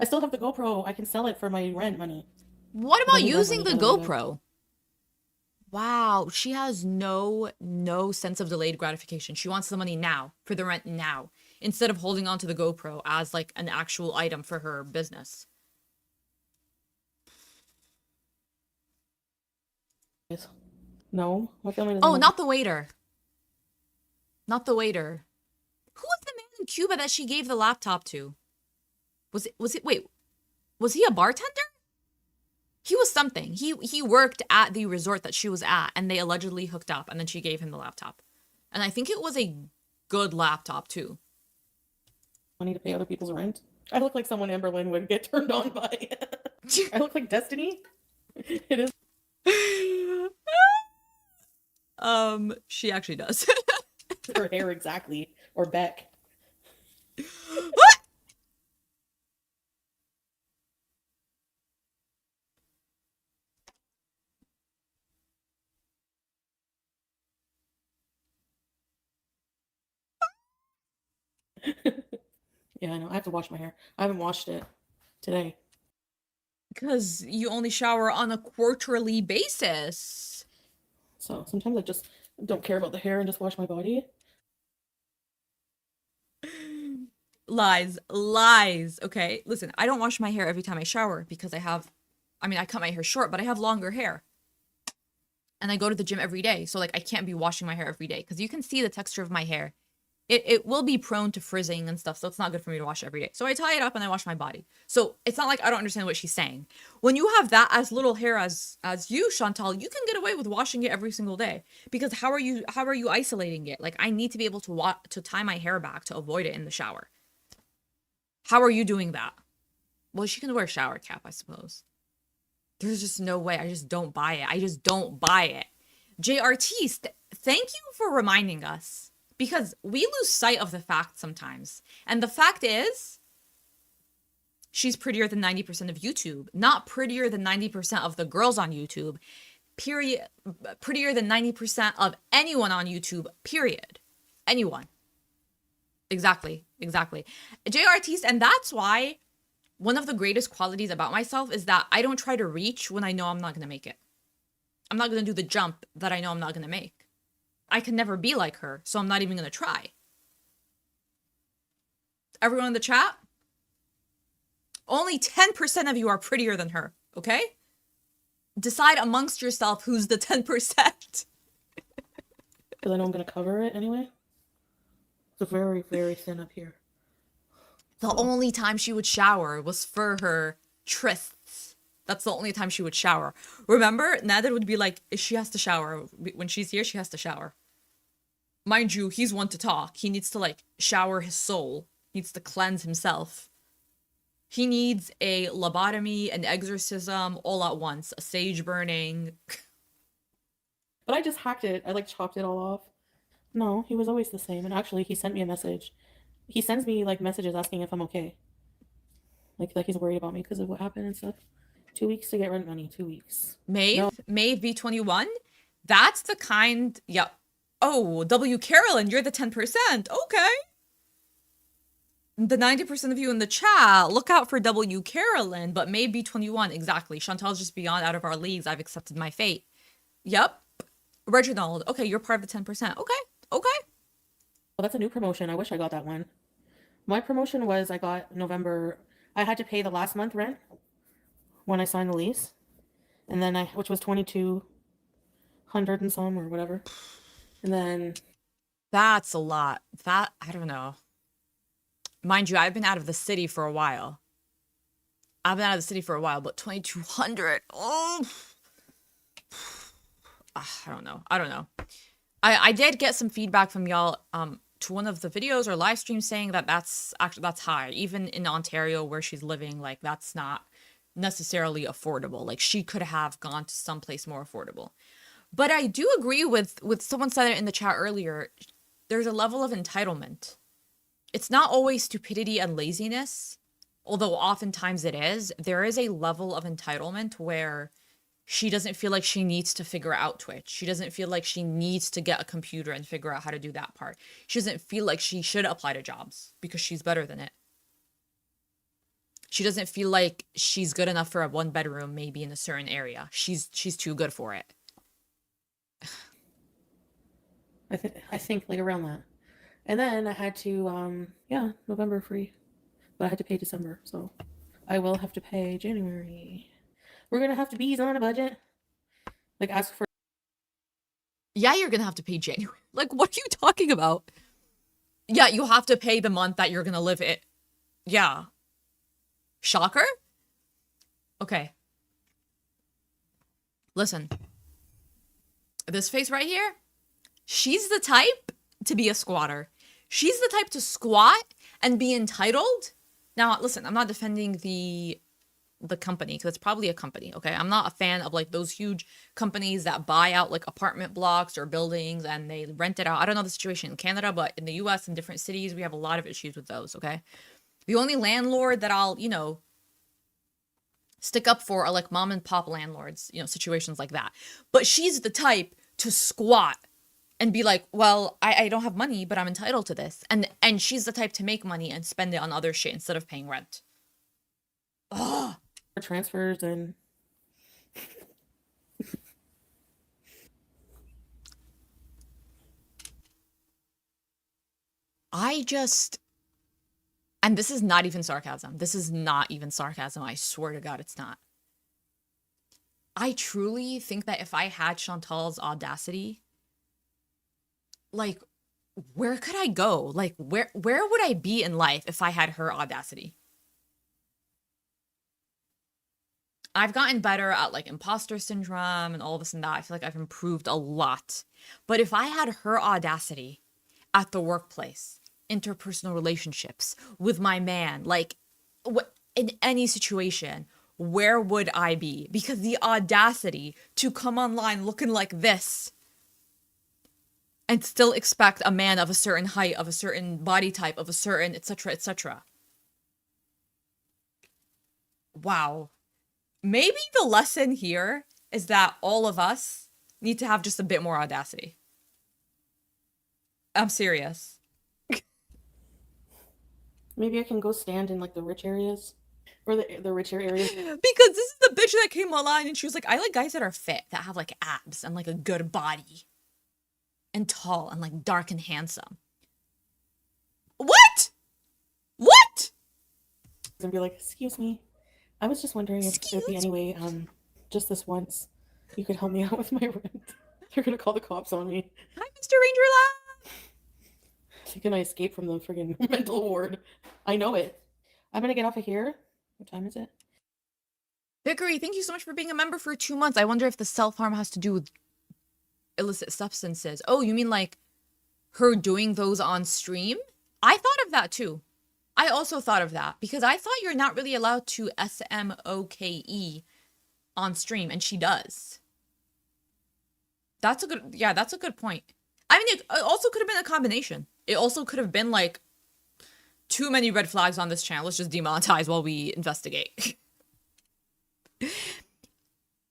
I still have the GoPro. I can sell it for my rent money. What about Doesn't using the rent money, GoPro? Wow, she has no sense of delayed gratification. She wants the money now, for the rent now, instead of holding on to the GoPro as like an actual item for her business. No, my family doesn't. Oh, not the waiter. Not the waiter. Who was the man in Cuba that she gave the laptop to? Was he a bartender? He was something. He worked at the resort that she was at, and they allegedly hooked up, and then she gave him the laptop. And I think it was a good laptop too. Money to pay other people's rent. I look like someone Amberlynn would get turned on by. I look like Destiny. It is. She actually does. Her hair exactly, or Beck. Yeah, I know. I have to wash my hair. I haven't washed it today. Because you only shower on a quarterly basis. So sometimes I just don't care about the hair and just wash my body. Lies. Okay, listen, I don't wash my hair every time I shower because I cut my hair short, but I have longer hair. And I go to the gym every day, so like I can't be washing my hair every day because you can see the texture of my hair. It will be prone to frizzing and stuff, so it's not good for me to wash every day. So I tie it up and I wash my body. So it's not like I don't understand what she's saying. When you have that as little hair as you, Chantal, you can get away with washing it every single day. Because how are you isolating it? Like I need to be able to tie my hair back to avoid it in the shower. How are you doing that? Well, she can wear a shower cap, I suppose. There's just no way. I just don't buy it. JRT, thank you for reminding us. Because we lose sight of the fact sometimes. And the fact is, she's prettier than 90% of YouTube. Not prettier than 90% of the girls on YouTube. Period. Prettier than 90% of anyone on YouTube. Period. Anyone. Exactly. JRTs, and that's why one of the greatest qualities about myself is that I don't try to reach when I know I'm not going to make it. I'm not going to do the jump that I know I'm not going to make. I can never be like her, so I'm not even going to try. Everyone in the chat? Only 10% of you are prettier than her, okay? Decide amongst yourself who's the 10%. Because I know I'm going to cover it anyway. It's very, very thin up here. The only time she would shower was for her trysts. That's the only time she would shower. Remember, Nader would be like, she has to shower. When she's here, she has to shower. Mind you, he's one to talk. He needs to, like, shower his soul Needs to cleanse himself. He needs a lobotomy, an exorcism, all at once. A sage burning. But I just hacked it. I like chopped it all off. No, he was always the same. And actually, he sent me a message. He sends me like messages asking if I'm okay. Like he's worried about me because of what happened and stuff. 2 weeks to get rent money. 2 weeks. Maeve? No. Maeve B21? That's the kind... Yep. Oh, W. Carolyn, you're the 10%. Okay. The 90% of you in the chat, look out for W. Carolyn, but Maeve B21, exactly. Chantal's just beyond out of our leagues. I've accepted my fate. Yep. Reginald, okay, you're part of the 10%. Okay. Well, that's a new promotion. I wish I got that one. My promotion was I got November... I had to pay the last month rent when I signed the lease. And then which was 2,200 and some or whatever. And then... That's a lot. That, I don't know. Mind you, I've been out of the city for a while. But 2,200. Oh... I don't know. I did get some feedback from y'all to one of the videos or live streams saying that that's high. Even in Ontario where she's living, like that's not necessarily affordable. Like she could have gone to someplace more affordable. But I do agree with someone said it in the chat earlier. There's a level of entitlement. It's not always stupidity and laziness, although oftentimes it is. There is a level of entitlement where she doesn't feel like she needs to figure out Twitch. She doesn't feel like she needs to get a computer and figure out how to do that part. She doesn't feel like she should apply to jobs because she's better than it. She doesn't feel like she's good enough for a 1-bedroom maybe in a certain area. She's too good for it. I think like around that. And then I had to November free. But I had to pay December, so I will have to pay January. We're gonna have to be on a budget. Like ask for... Yeah, you're gonna have to pay January. Like, what are you talking about? Yeah, you have to pay the month that you're gonna live it. Yeah. Shocker? Okay. Listen. This face right here, she's the type to be a squatter. She's the type to squat and be entitled. Now, listen, I'm not defending the company because it's probably a company, okay? I'm not a fan of like those huge companies that buy out like apartment blocks or buildings and they rent it out. I don't know the situation in Canada, but in the US and different cities, we have a lot of issues with those, okay? The only landlord that I'll, stick up for are like mom and pop landlords, situations like that. But she's the type to squat and be like, well, I don't have money, but I'm entitled to this. And she's the type to make money and spend it on other shit instead of paying rent. Ugh. Transfers and... And this is not even sarcasm. I swear to God, it's not. I truly think that if I had Chantal's audacity, like, where could I go? Like, where would I be in life if I had her audacity? I've gotten better at like imposter syndrome and all this and that. I feel like I've improved a lot. But if I had her audacity at the workplace, interpersonal relationships with my man, like in any situation, where would I be? Because the audacity to come online looking like this and still expect a man of a certain height, of a certain body type, of a certain etc., etc. Wow. Maybe the lesson here is that all of us need to have just a bit more audacity. I'm serious. Maybe I can go stand in like the rich areas. Or the richer areas. Because this is the bitch that came online and she was like, I like guys that are fit, that have like abs and like a good body. And tall and like dark and handsome. What? And be like, excuse me. I was just wondering if there'd be any way, just this once, you could help me out with my rent. They're gonna call the cops on me. Hi, Mr. Ranger Lab. Can I escape from the friggin' mental ward? I know it. I'm gonna get off of here. What time is it? Vickery, thank you so much for being a member for 2 months. I wonder if the self-harm has to do with illicit substances. Oh, you mean like her doing those on stream? I thought of that too. I also thought of that because I thought you're not really allowed to SMOKE on stream, and she does. That's a good point. I mean, it also could have been a combination. It also could have been like too many red flags on this channel. Let's just demonetize while we investigate.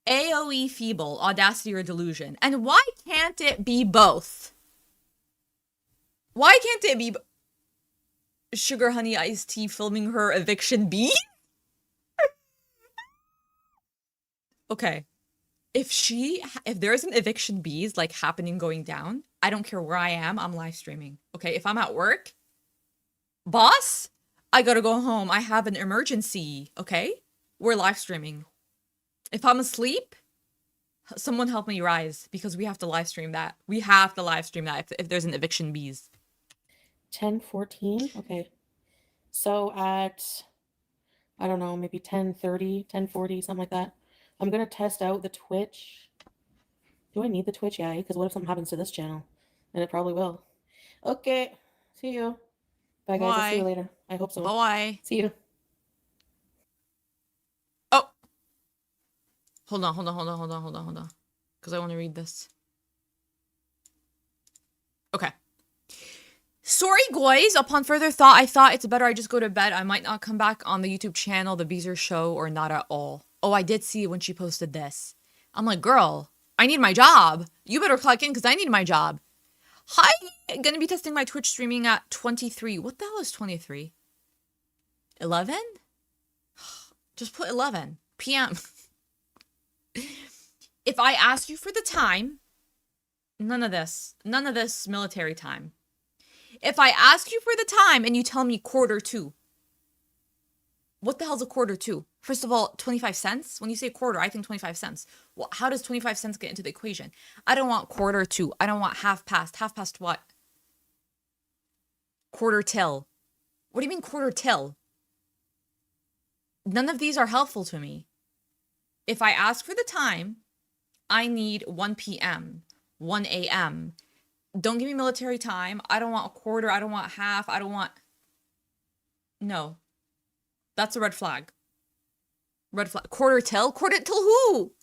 AOE feeble, audacity or delusion. And why can't it be both? Why can't it be Sugar Honey Iced Tea filming her eviction bee? Okay. If there's an eviction bees like happening going down, I don't care where I am, I'm live streaming. Okay, if I'm at work, boss, I gotta go home. I have an emergency, okay? We're live streaming. If I'm asleep, someone help me rise because we have to live stream that. We have to live stream that if there's an eviction bees. 10:14. Okay. So at, I don't know, maybe 10:30, 10:40, something like that. I'm going to test out the Twitch. Do I need the Twitch? Yeah, because what if something happens to this channel? And it probably will. Okay. See you. Bye, guys. I'll see you later. I hope so. Bye. See you. Oh. Hold on. Because I want to read this. Okay. Sorry, guys. Upon further thought, I thought it's better I just go to bed. I might not come back on the YouTube channel, The Beezer Show, or not at all. Oh, I did see when she posted this. I'm like, girl, I need my job. You better clock in because I need my job. Hi. Gonna be testing my Twitch streaming at 23. What the hell is 23? 11? Just put 11 p.m. If I ask you for the time, none of this military time. If I ask you for the time and you tell me 1:45, what the hell's a 1:45? First of all, 25 cents? When you say quarter, I think 25 cents. Well, how does 25 cents get into the equation? I don't want 1:45. I don't want half past. Half past what? Quarter till. What do you mean quarter till? None of these are helpful to me. If I ask for the time, I need 1 p.m., 1 a.m. Don't give me military time. I don't want a quarter. I don't want half. I don't want... No. That's a red flag. Red flag. Quarter till? Quarter till who?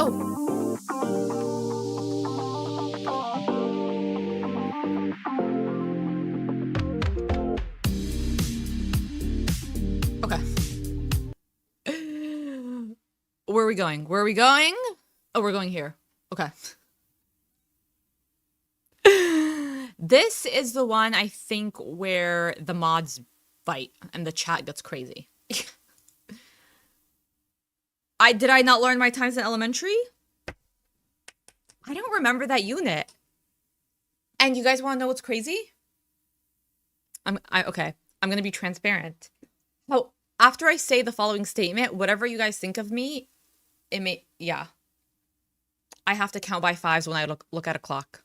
Oh. Okay. Where are we going? Where are we going? Oh, we're going here. Okay. This is the one, I think, where the mods fight and the chat gets crazy. Did I not learn my times in elementary? I don't remember that unit. And you guys want to know what's crazy? Okay. I'm gonna be transparent. So after I say the following statement, whatever you guys think of me, yeah. I have to count by fives when I look at a clock.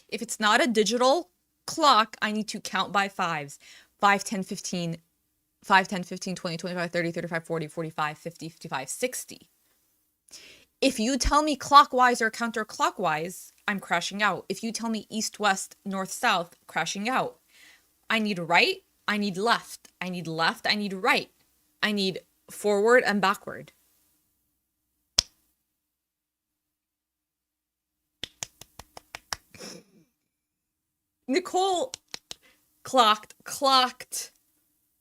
If it's not a digital clock, I need to count by fives. 5, 10, 15, 5, 10, 15, 20, 25, 30, 35, 40, 45, 50, 55, 60. If you tell me clockwise or counterclockwise, I'm crashing out. If you tell me east, west, north, south, crashing out. I need right, I need left. I need left, I need right. I need forward and backward. Nicole clocked.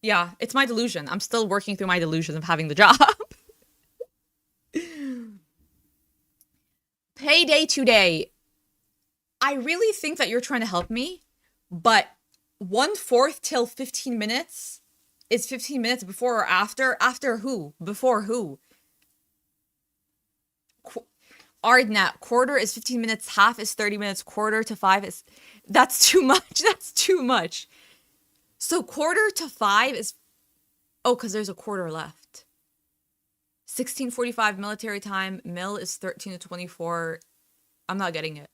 Yeah, it's my delusion. I'm still working through my delusion of having the job. Payday today. I really think that you're trying to help me, but 1/4 till 15 minutes is 15 minutes before or after? After who? Before who? Ardnat, quarter is 15 minutes, half is 30 minutes, quarter to 5 is... That's too much. That's too much. So 1/4 to 5 is... Oh, because there's a quarter left. 16:45 military time. Mil is 13 to 24. I'm not getting it.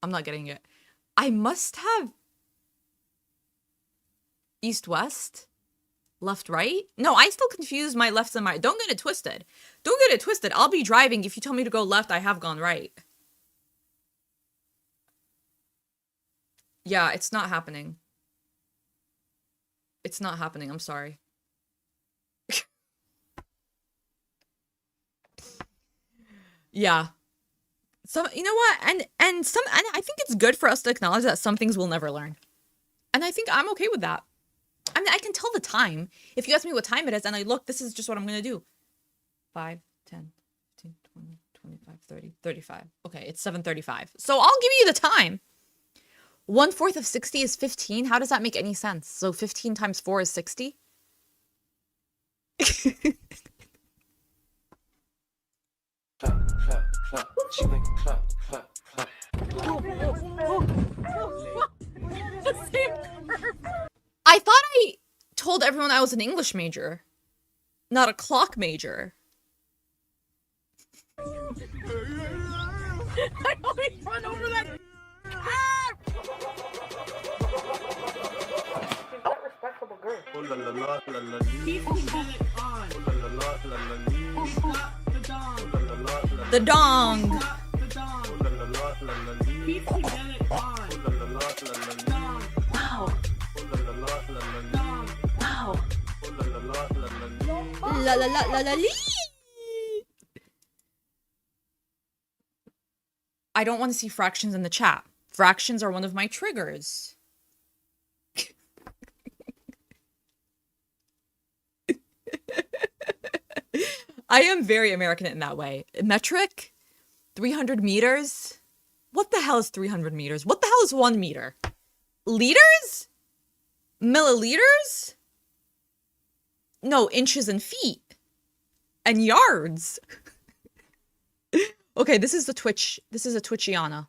I'm not getting it. I must have... East-west? Left, right? No, I still confuse my lefts and my... Don't get it twisted. Don't get it twisted. I'll be driving. If you tell me to go left, I have gone right. Yeah, it's not happening. It's not happening. I'm sorry. Yeah. You know what? And I think it's good for us to acknowledge that some things we'll never learn. And I think I'm okay with that. I mean, I can tell the time. If you ask me what time it is and I look, this is just what I'm going to do. 5, 10, 15, 20, 25, 30, 35. Okay, it's 7:35. So I'll give you the time. 1/4 of 60 is 15. How does that make any sense? So 15 times 4 is 60? Clap, clap, clap. She make it clap, clap, clap. I thought I told everyone I was an English major, not a clock major. I always run over that. She's not respectable girl. Oh la la la la la. Keep it on. Oh la la la la la. Stop the dong. Oh la la la la. The dong. Stop the dong. Oh la la la la la. Keep it on. Oh la la la la la. Dong. Wow. Oh la la la la la. Dong. Wow. Oh la la la la la. La la la la la lee. I don't want to see fractions in the chat. Fractions are one of my triggers. I am very American in that way. Metric? 300 meters? What the hell is 300 meters? What the hell is 1 meter? Liters? Milliliters? No, inches and feet. And yards. Okay, this is the Twitch. This is a Twitchiana.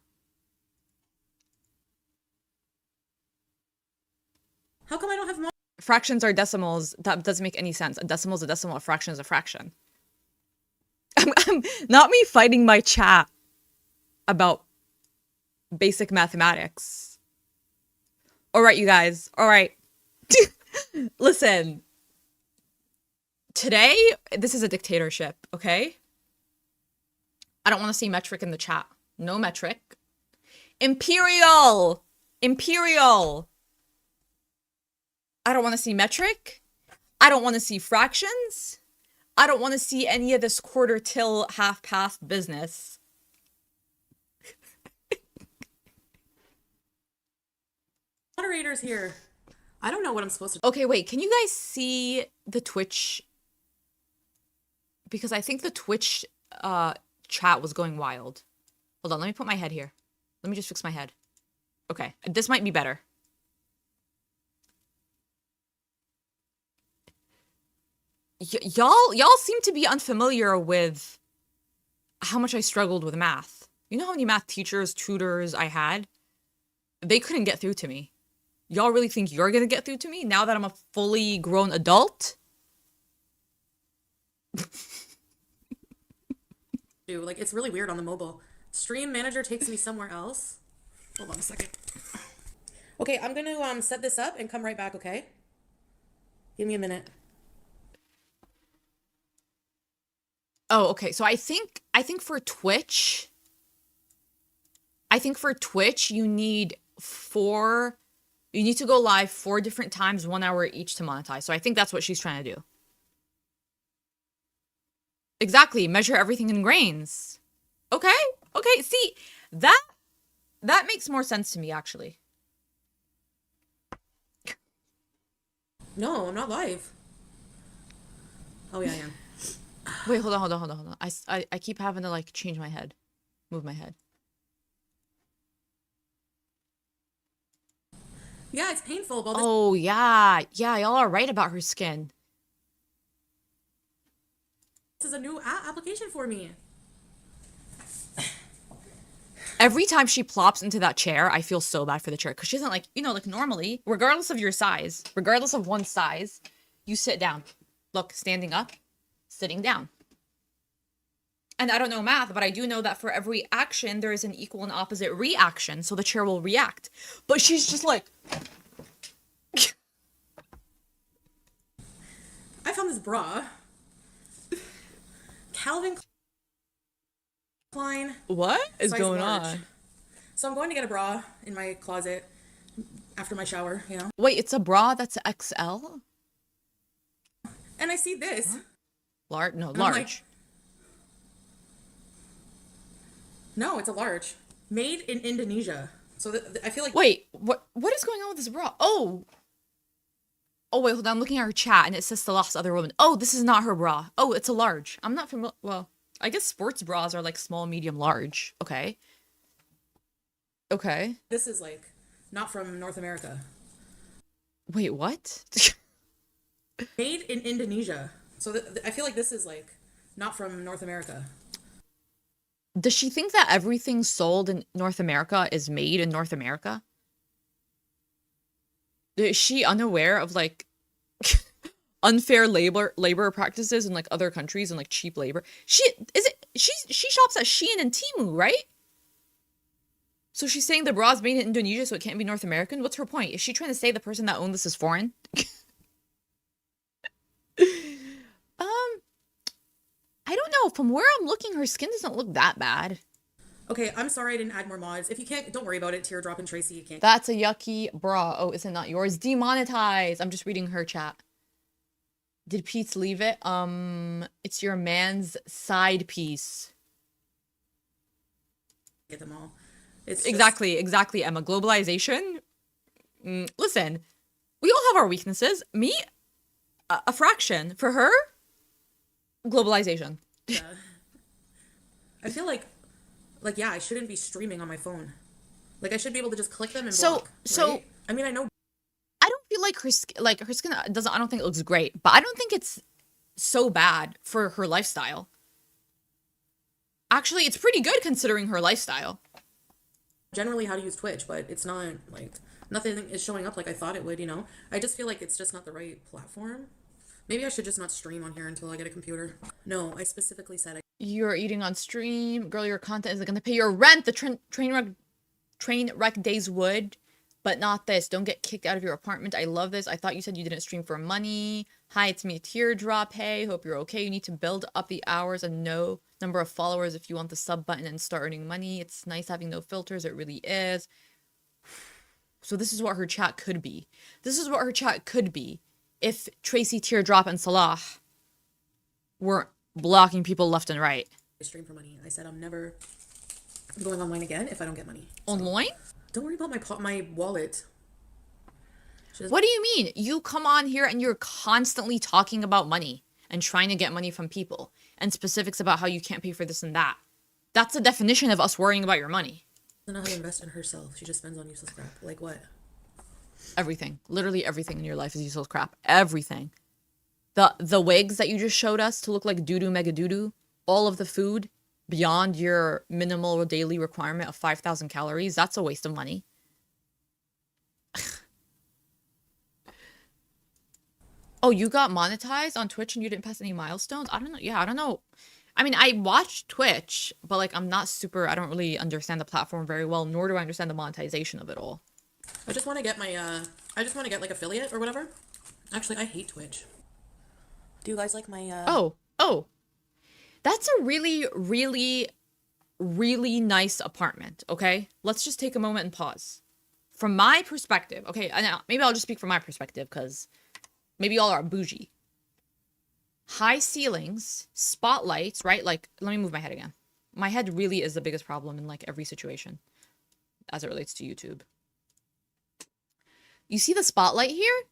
How come I don't have more? Fractions are decimals. That doesn't make any sense. A decimal is a decimal. A fraction is a fraction. Not me fighting my chat about basic mathematics. All right, you guys. All right. Listen. Today, this is a dictatorship, okay? I don't want to see metric in the chat. No metric. Imperial! Imperial! I don't want to see metric. I don't want to see fractions. I don't want to see any of this quarter till half past business. Moderators here. I don't know what I'm supposed to do. Okay, wait. Can you guys see the Twitch? Because I think the Twitch chat was going wild. Hold on. Let me put my head here. Let me just fix my head. Okay. This might be better. Y'all seem to be unfamiliar with how much I struggled with math. You know how many math teachers, tutors I had? They couldn't get through to me. Y'all really think you're gonna get through to me now that I'm a fully grown adult? Dude, like, it's really weird on the mobile. Stream manager takes me somewhere else. Hold on a second. Okay, I'm gonna set this up and come right back, okay? Give me a minute. Oh, okay. So I think for Twitch, you need to go live 4 different times, 1 hour each to monetize. So I think that's what she's trying to do. Exactly. Measure everything in grains. Okay. Okay. See, that makes more sense to me, actually. No, I'm not live. Oh, yeah, I am. Wait, hold on. I keep having to like change my head, move my head. Yeah, it's painful, but Oh yeah, y'all are right about her skin. this is a new application for me. Every time she plops into that chair, I feel so bad for the chair because she doesn't like, like normally, regardless of your size, regardless of one's size, you sit down. Look, standing up, sitting down. And I don't know math, but I do know that for every action, there is an equal and opposite reaction, so the chair will react. But she's just like... I found this bra. Calvin Klein. What is Size going large. on? So I'm going to get a bra in my closet after my shower, you know? Wait, it's a bra that's XL? And I see this. Large? No, And I'm like, large. no, it's a large. Made in Indonesia. So I feel like Wait, what is going on with this bra? Oh, wait, hold on. I'm looking at her chat and it says the last other woman. Oh, this is not her bra. Oh, it's a large. I'm not familiar. Well, I guess sports bras are like small, medium, large. Okay. Okay. this is like not from North America. Wait, what? Made in Indonesia. So I feel like this is like not from North America. Does she think that everything sold in North America is made in North America? Is she unaware of like unfair labor practices in like other countries and like cheap labor? She shops at Shein and Temu, right? So she's saying the bra's made in Indonesia, so it can't be North American? What's her point? Is she trying to say the person that owned this is foreign? I don't know. From where I'm looking, her skin doesn't look that bad. Okay, I'm sorry I didn't add more mods. If you can't, don't worry about it. Teardrop and Tracy, you can't. That's a yucky bra. Oh, is it not yours? Demonetized. I'm just reading her chat. Did Pete's leave it? It's your man's side piece. Get them all. It's just, Exactly, Emma. Globalization. Listen, we all have our weaknesses. Me, a fraction. For her, globalization. I feel like yeah, I shouldn't be streaming on my phone. Like I should be able to just click them and So- block. so- right? I mean, I know. I don't feel like her skin doesn't. I don't think it looks great, but I don't think it's so bad for her lifestyle. Actually, it's pretty good considering her lifestyle. Generally how to use Twitch, but it's not like nothing is showing up like I thought it would, you know? I just feel like it's just not the right platform. Maybe I should just not stream on here until I get a computer. No, I specifically said You're eating on stream. Girl, your content isn't going to pay your rent. The train wreck days would, but not this. Don't get kicked out of your apartment. I love this. I thought you said you didn't stream for money. Hi, it's me, Teardrop. Hey, hope you're okay. You need to build up the hours and no number of followers if you want the sub button and start earning money. It's nice having no filters. It really is. So this is what her chat could be. This is what her chat could be if Tracy, Teardrop, and Salah weren't blocking people left and right. I stream for money. I said I'm never going online again if I don't get money. Online? Don't worry about my wallet. What do you mean? You come on here and you're constantly talking about money and trying to get money from people and specifics about how you can't pay for this and that. That's the definition of us worrying about your money. Doesn't know how to invest in herself. She just spends on useless crap. Like what? Everything. Literally everything in your life is useless crap. Everything. The wigs that you just showed us to look like doo-doo mega doo-doo. All of the food beyond your minimal daily requirement of 5,000 calories. That's a waste of money. Oh, you got monetized on Twitch and you didn't pass any milestones? I don't know. Yeah, I don't know. I mean, I watch Twitch, but like I'm not super, I don't really understand the platform very well, nor do I understand the monetization of it all. I just want to get my I just want to get like affiliate or whatever. Actually, I hate Twitch. Do you guys like my Oh. That's a really, really, really nice apartment, okay? Let's just take a moment and pause. From my perspective, okay, now maybe I'll just speak from my perspective because maybe y'all are bougie. High ceilings, spotlights, right? Like, let me move my head again. My head really is the biggest problem in like every situation as it relates to YouTube. You see the spotlight here?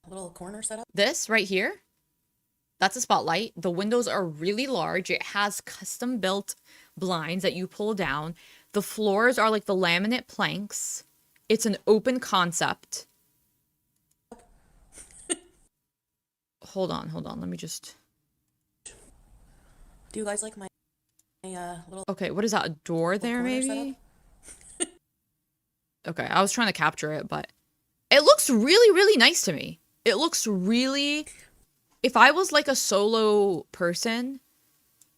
a little corner setup? This right here, that's a spotlight. The windows are really large. It has custom built blinds that you pull down. The floors are like the laminate planks. It's an open concept. Hold on. Let me just... Do you guys like my little Okay, what is that? A door there, corner maybe? Okay, I was trying to capture it, but it looks really, really nice to me. It looks really... If I was like a solo person,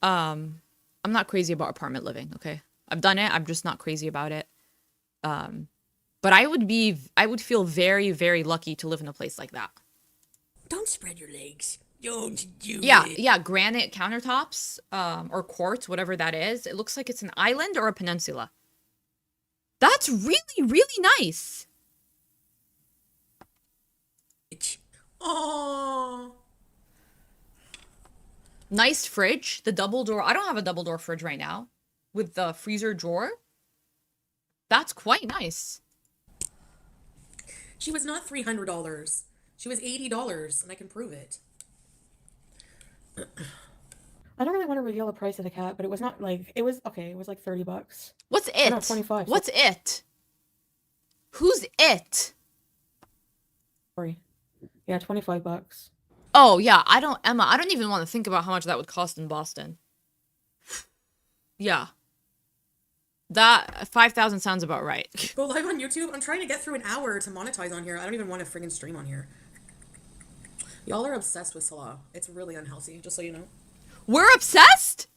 I'm not crazy about apartment living, okay? I've done it. I'm just not crazy about it. But I would feel very, very lucky to live in a place like that. Don't spread your legs. Don't do Yeah, it. yeah, granite countertops, or quartz, whatever that is. It looks like it's an island or a peninsula. That's really, really nice. Oh. Nice fridge. The double door. I don't have a double door fridge right now with the freezer drawer. That's quite nice. She was not $300. She was $80, and I can prove it. I don't really want to reveal the price of the cat, but it was not like it was okay. It was like $30. What's it? no, 25. What's it? Who's it? Sorry. Yeah, $25. Oh, yeah, Emma, I don't even want to think about how much that would cost in Boston. Yeah. That 5,000 sounds about right. Go live on YouTube? I'm trying to get through an hour to monetize on here. I don't even want to friggin' stream on here. Y'all are obsessed with Salah. It's really unhealthy, just so you know. We're obsessed?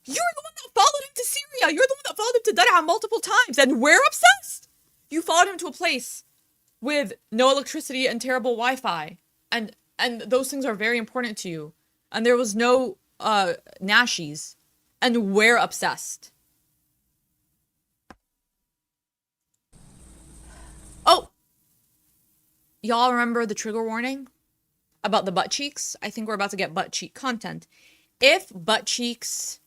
You're the one that followed him to Syria. You're the one that followed him to Dar'a multiple times, and we're obsessed. You followed him to a place with no electricity and terrible Wi-Fi, and those things are very important to you. And there was no nashies, and we're obsessed. Oh, y'all remember the trigger warning about the butt cheeks? I think we're about to get butt cheek content. If butt cheeks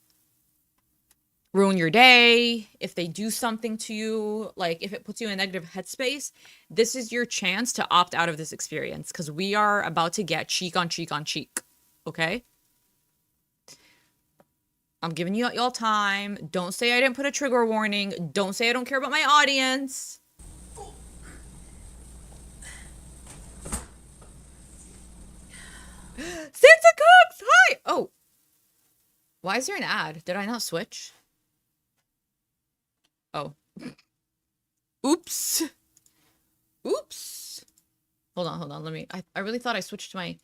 ruin your day, if they do something to you, like if it puts you in a negative headspace, this is your chance to opt out of this experience, because we are about to get cheek on cheek on cheek. Okay? I'm giving you y'all time. Don't say I didn't put a trigger warning. Don't say I don't care about my audience. Santa Cooks! Hi! Oh. Why is there an ad? Did I not switch? Oh. Oops. Oops. Hold on. Let me... I really thought I switched to my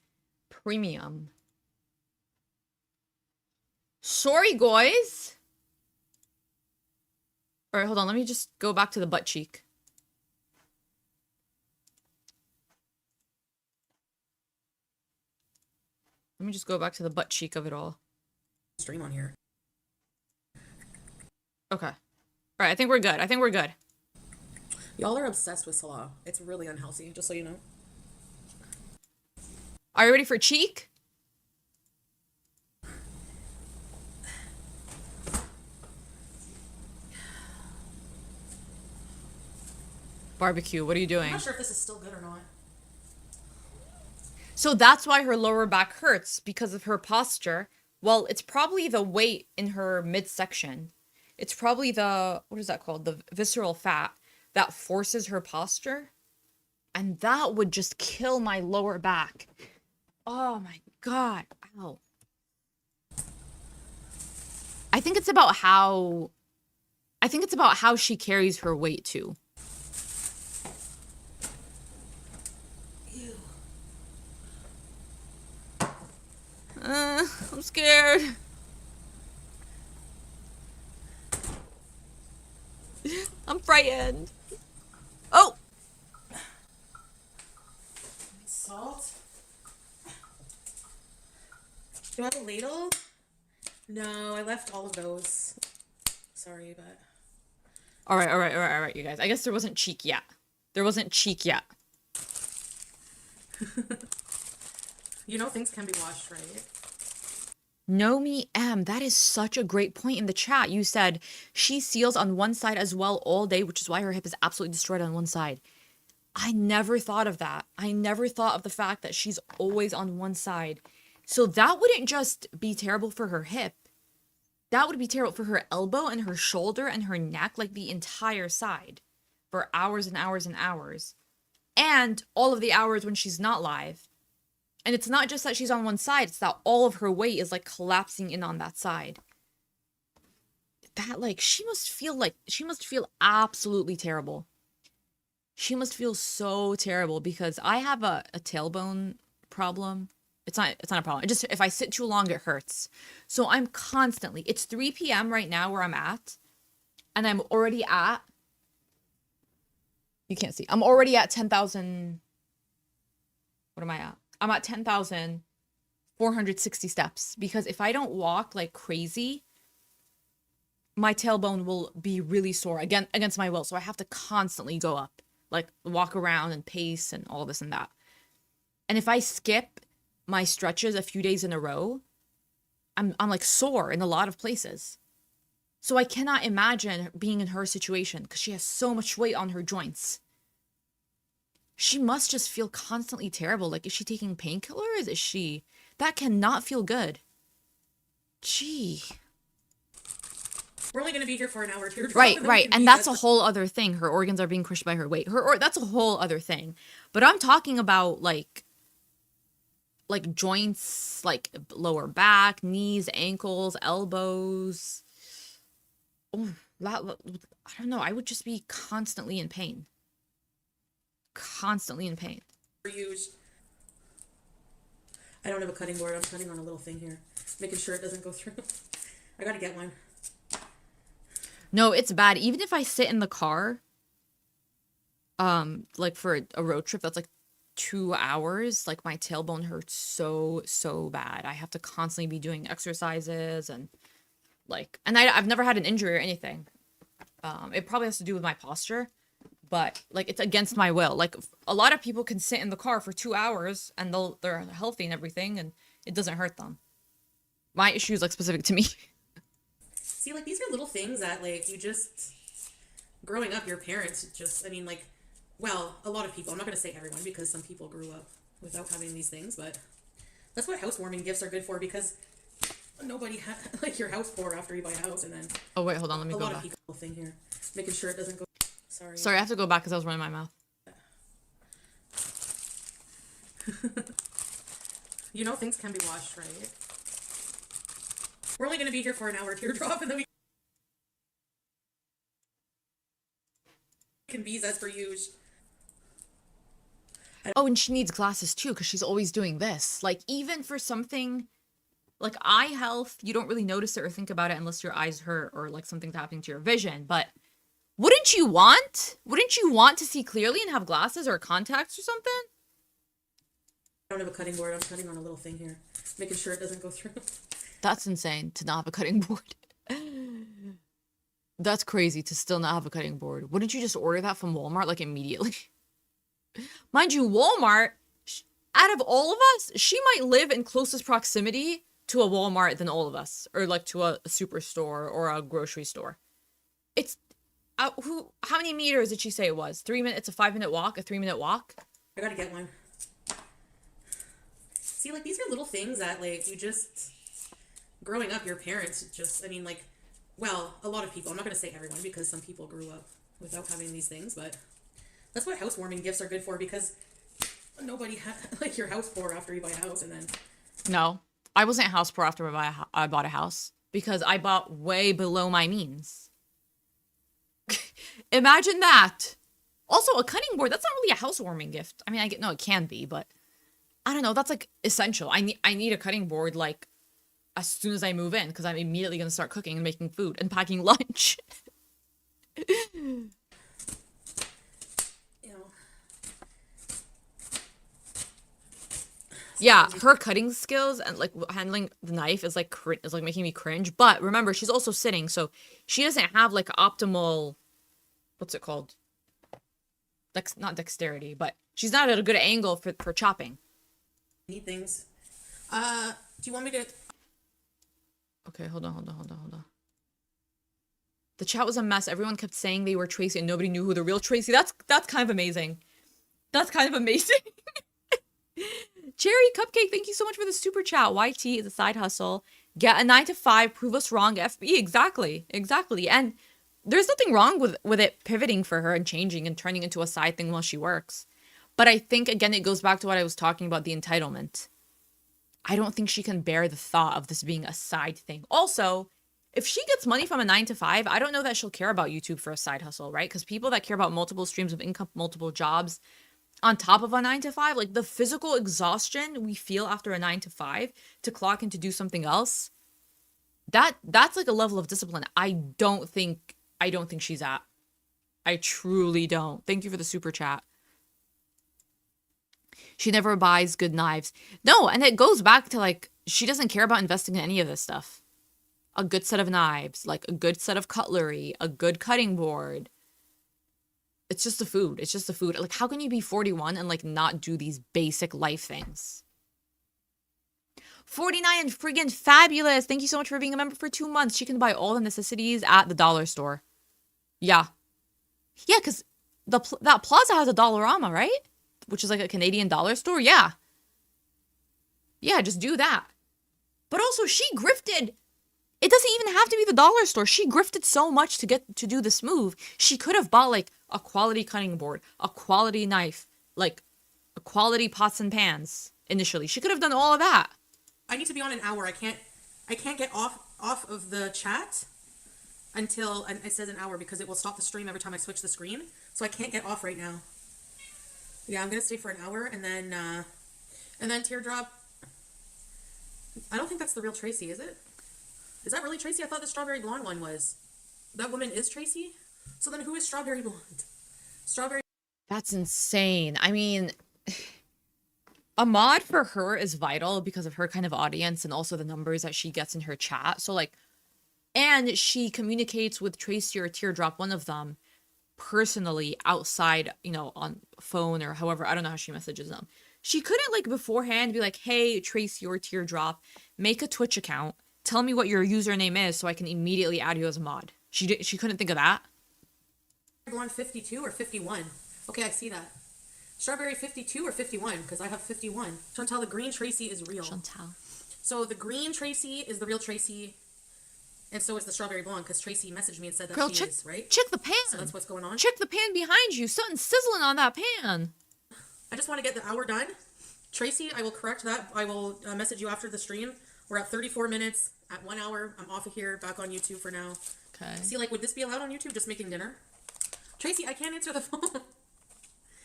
premium. Sorry, guys. Alright, hold on. Let me just go back to the butt cheek. Let me just go back to the butt cheek of it all. Stream on here. Okay. Alright, I think we're good. Y'all are obsessed with Salah. It's really unhealthy, just so you know. Are you ready for cheek? Barbecue, what are you I'm doing? not sure if this is still good or not. So that's why her lower back hurts, because of her posture. Well, it's probably the weight in her midsection. It's probably the, what is that called? The visceral fat that forces her posture. And that would just kill my lower back. Oh my God. Ow. I think it's about how she carries her weight too. I'm scared. I'm frightened. Oh! Salt? Do I have a ladle? No, I left all of those. Sorry, but... All right, you guys. I guess there wasn't cheek yet. You know things can be washed, right? Nomi M, that is such a great point in the chat. You said she seals on one side as well all day, which is why her hip is absolutely destroyed on one side. I never thought of that. I never thought of the fact that she's always on one side. So that wouldn't just be terrible for her hip. That would be terrible for her elbow and her shoulder and her neck, like the entire side, for hours and hours and hours. And all of the hours when she's not live. And it's not just that she's on one side, it's that all of her weight is like collapsing in on that side. That, like, she must feel absolutely terrible. She must feel so terrible, because I have a tailbone problem. It's not a problem. It just, if I sit too long, it hurts. So I'm constantly, it's 3 p.m. right now where I'm at, and I'm already at, you can't see, I'm already at 10,000, what am I at? I'm at 10,460 steps because if I don't walk like crazy, my tailbone will be really sore again against my will. So I have to constantly go up, like walk around and pace and all this and that. And if I skip my stretches a few days in a row, I'm like sore in a lot of places. So I cannot imagine being in her situation because she has so much weight on her joints. She must just feel constantly terrible. Like, is she taking painkillers? Is she? That cannot feel good. Gee. We're only going to be here for an hour. Right. And that's a whole other thing. Her organs are being crushed by her weight. That's a whole other thing. But I'm talking about like joints, like lower back, knees, ankles, elbows. Oh, I don't know. I would just be constantly in pain. Constantly in pain. I don't have a cutting board. I'm cutting on a little thing here, making sure it doesn't go through. I gotta get one. No, it's bad. Even if I sit in the car, like for a road trip that's like 2 hours, like my tailbone hurts so bad. I have to constantly be doing exercises and I've never had an injury or anything. It probably has to do with my posture, but like it's against my will. Like a lot of people can sit in the car for 2 hours and they're healthy and everything and it doesn't hurt them. My issue is like specific to me. See, like these are little things that like you just, growing up, your parents just, I mean like, well, a lot of people, I'm not going to say everyone because some people grew up without having these things, but that's what housewarming gifts are good for because nobody like your house poor after you buy a house and then. Oh wait, hold on, let me go back. A lot of people thing here, making sure it doesn't go. Sorry, I have to go back because I was running my mouth. You know things can be washed, right? We're only going to be here for an hour, teardrop, and then we can bees as per usual. Oh, and she needs glasses too because she's always doing this. Like even for something like eye health, you don't really notice it or think about it unless your eyes hurt or like something's happening to your vision. But wouldn't you want to see clearly and have glasses or contacts or something? I don't have a cutting board. I'm cutting on a little thing here, making sure it doesn't go through. That's insane to not have a cutting board. That's crazy to still not have a cutting board. Wouldn't you just order that from Walmart like immediately? Mind you, Walmart, out of all of us, she might live in closest proximity to a Walmart than all of us, or like to a superstore or a grocery store. It's how many meters did she say it was? 3 minutes. It's a 5-minute walk. A 3-minute walk. I gotta get one. See, like these are little things that like you just, growing up, your parents just, I mean like, well, a lot of people. I'm not gonna say everyone because some people grew up without having these things, but that's what housewarming gifts are good for because nobody like your house poor after you buy a house and then. No, I wasn't house poor after I bought a house because I bought way below my means. Imagine that. Also, a cutting board, that's not really a housewarming gift. I mean, no, it can be, but I don't know. That's like essential. I need a cutting board like as soon as I move in because I'm immediately going to start cooking and making food and packing lunch. Yeah, her cutting skills and like handling the knife is like making me cringe. But remember, she's also sitting, so she doesn't have like optimal, what's it called? Not dexterity, but she's not at a good angle for chopping. Need things. Do you want me to? Okay, hold on. The chat was a mess. Everyone kept saying they were Tracy, and nobody knew who the real Tracy. That's kind of amazing. That's kind of amazing. Cherry Cupcake, thank you so much for the super chat. YT is a side hustle. Get a 9 to 5, prove us wrong, FB. Exactly. And there's nothing wrong with it pivoting for her and changing and turning into a side thing while she works. But I think, again, it goes back to what I was talking about, the entitlement. I don't think she can bear the thought of this being a side thing. Also, if she gets money from a 9 to 5, I don't know that she'll care about YouTube for a side hustle, right? Because people that care about multiple streams of income, multiple jobs, on top of a 9 to 5, like the physical exhaustion we feel after a 9 to 5 to clock and to do something else, that's like a level of discipline I don't think she's at. I truly don't. Thank you for the super chat. She never buys good knives. No, and it goes back to like, she doesn't care about investing in any of this stuff. A good set of knives, like a good set of cutlery, a good cutting board. It's just the food. It's just the food. Like, how can you be 41 and like not do these basic life things? 49 friggin' fabulous. Thank you so much for being a member for 2 months. She can buy all the necessities at the dollar store. Yeah. Yeah, because that plaza has a Dollarama, right? Which is like a Canadian dollar store. Yeah. Yeah, just do that. But also, she grifted. It doesn't even have to be the dollar store. She grifted so much to get to do this move. She could have bought like a quality cutting board, a quality knife, like a quality pots and pans initially. She could have done all of that. I need to be on an hour. I can't get off of the chat until it says an hour because it will stop the stream every time I switch the screen. So I can't get off right now. Yeah, I'm gonna stay for an hour and then teardrop. I don't think that's the real Tracy, is it? Is that really Tracy? I thought the strawberry blonde one was. That woman is Tracy? So then who is strawberry blonde? Strawberry. That's insane. I mean, a mod for her is vital because of her kind of audience and also the numbers that she gets in her chat. So like, and she communicates with Tracy or Teardrop, one of them, personally outside, you know, on phone or however. I don't know how she messages them. She couldn't like beforehand be like, hey, Tracy or Teardrop, make a Twitch account. Tell me what your username is so I can immediately add you as a mod. She couldn't think of that. Blonde 52 or 51? Okay, I see that. Strawberry 52 or 51? Because I have 51. Chantal, the green Tracy is real. Chantal. So the green Tracy is the real Tracy, and so is the strawberry blonde because Tracy messaged me and said that Girl, she is, right? Check the pan. So that's what's going on. Check the pan behind you. Something's sizzling on that pan. I just want to get the hour done. Tracy, I will correct that. I will message you after the stream. We're at 34 minutes. At 1 hour, I'm off of here, back on YouTube for now. Okay. See, like, would this be allowed on YouTube, just making dinner? Tracy, I can't answer the phone.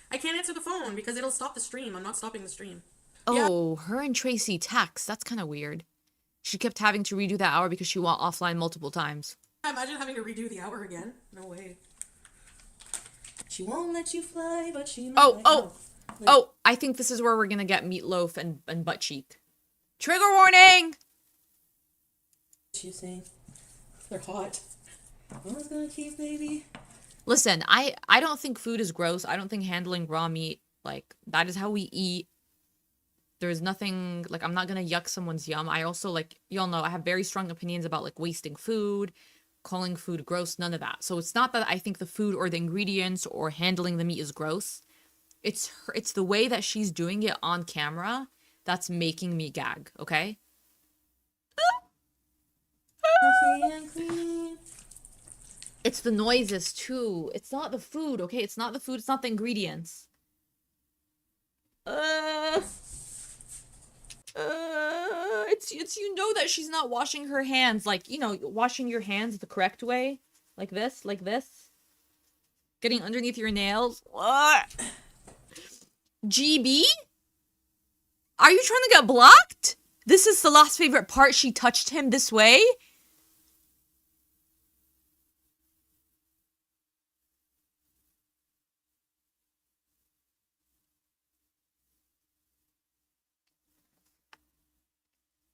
I can't answer the phone because it'll stop the stream. I'm not stopping the stream. Oh, her and Tracy text. That's kind of weird. She kept having to redo that hour because she went offline multiple times. Imagine having to redo the hour again. No way. She won't let you fly, but she might. Oh, I think this is where we're gonna get meatloaf and butt cheek. Trigger warning! You saying they're hot. One's gonna keep, baby. Listen, I don't think food is gross. I don't think handling raw meat, like, that is how we eat. There's nothing, like, I'm not gonna yuck someone's yum. I also, like, y'all know, I have very strong opinions about, like, wasting food, calling food gross, none of that. So it's not that I think the food or the ingredients or handling the meat is gross. It's the way that she's doing it on camera that's making me gag, okay? It's the noises too. It's not the food, okay? It's not the food, it's not the ingredients. It's you know that she's not washing her hands, like, you know, washing your hands the correct way. Like this. Getting underneath your nails. What? GB? Are you trying to get blocked? This is the last favorite part. She touched him this way?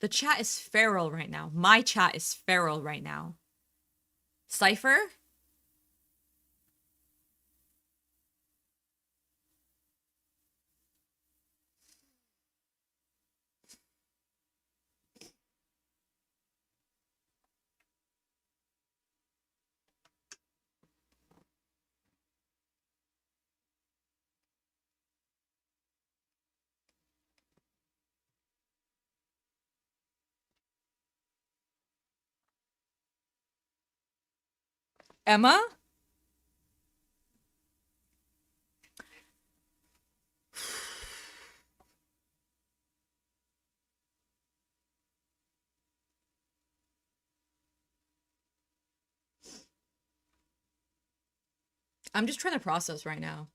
The chat is feral right now. My chat is feral right now. Cypher? Emma? I'm just trying to process right now.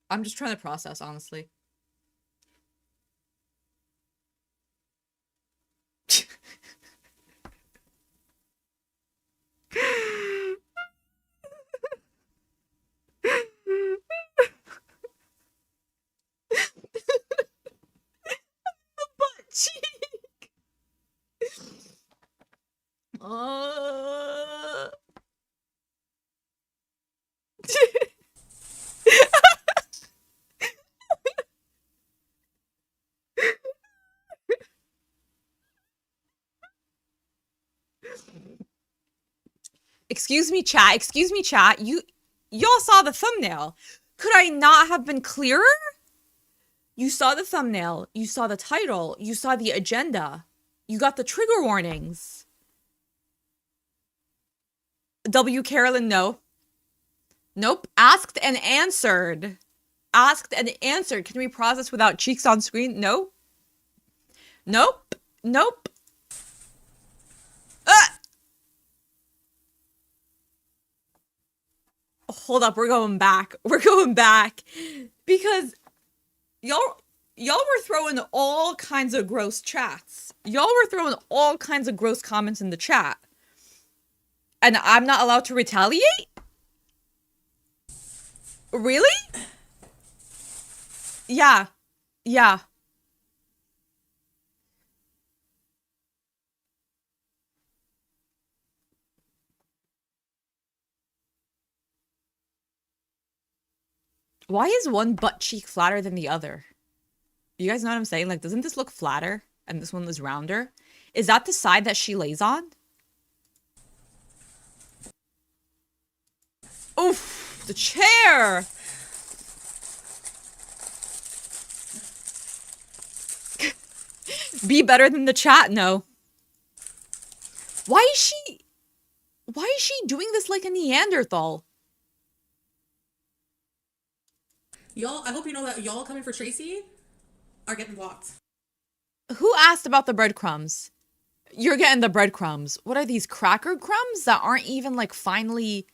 I'm just trying to process, honestly. excuse me, chat. Excuse me, chat. Y'all saw the thumbnail. Could I not have been clearer? You saw the thumbnail. You saw the title. You saw the agenda. You got the trigger warnings. W. Carolyn, no. Nope. Asked and answered. Asked and answered. Can we process without cheeks on screen? No. Nope. Nope. Hold up, we're going back. We're going back. Because y'all were throwing all kinds of gross chats. Y'all were throwing all kinds of gross comments in the chat. And I'm not allowed to retaliate? Really? Yeah. Yeah. Why is one butt cheek flatter than the other? You guys know what I'm saying? Like, doesn't this look flatter and this one is rounder? Is that the side that she lays on? Oof, the chair. Be better than the chat? No. Why is she doing this like a Neanderthal? Y'all, I hope you know that y'all coming for Tracy are getting blocked. Who asked about the breadcrumbs? You're getting the breadcrumbs. What are these, cracker crumbs that aren't even like finally...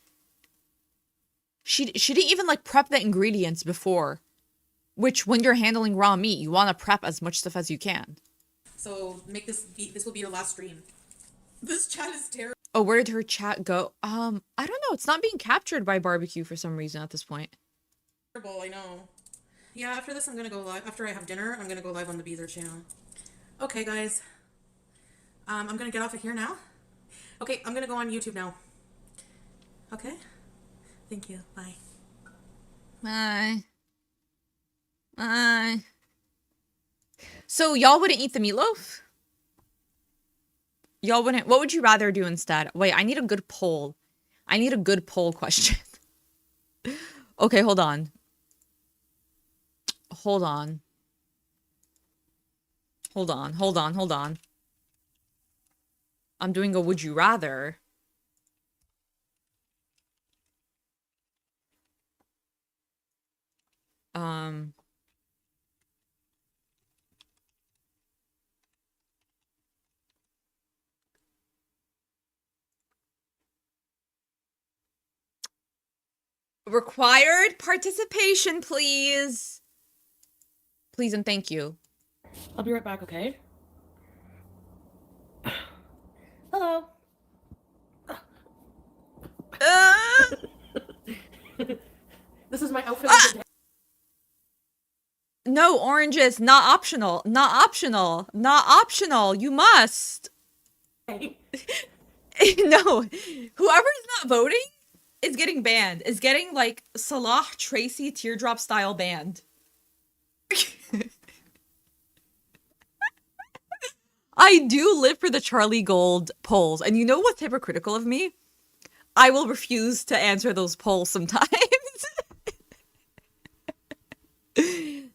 She didn't even like prep the ingredients before. Which, when you're handling raw meat, you want to prep as much stuff as you can. So this will be your last stream. This chat is terrible. Oh, where did her chat go? I don't know. It's not being captured by barbecue for some reason at this point. I know. Yeah, after this I'm gonna go live. After I have dinner, I'm gonna go live on the Beezer channel. Okay, guys. I'm gonna get off of here now. Okay, I'm gonna go on YouTube now. Okay? Thank you. Bye. Bye. Bye. So y'all wouldn't eat the meatloaf? Y'all wouldn't? What would you rather do instead? Wait, I need a good poll. I need a good poll question. Okay, hold on. Hold on. Hold on, hold on, hold on. I'm doing a would you rather. Required participation, please. Please and thank you. I'll be right back, okay? Hello. This is my outfit of the day. No, oranges, not optional. Not optional. Not optional. You must. No. Whoever's not voting is getting banned. Is getting like Salah Tracy teardrop style banned. I do live for the Charlie Gold polls. And you know what's hypocritical of me? I will refuse to answer those polls sometimes.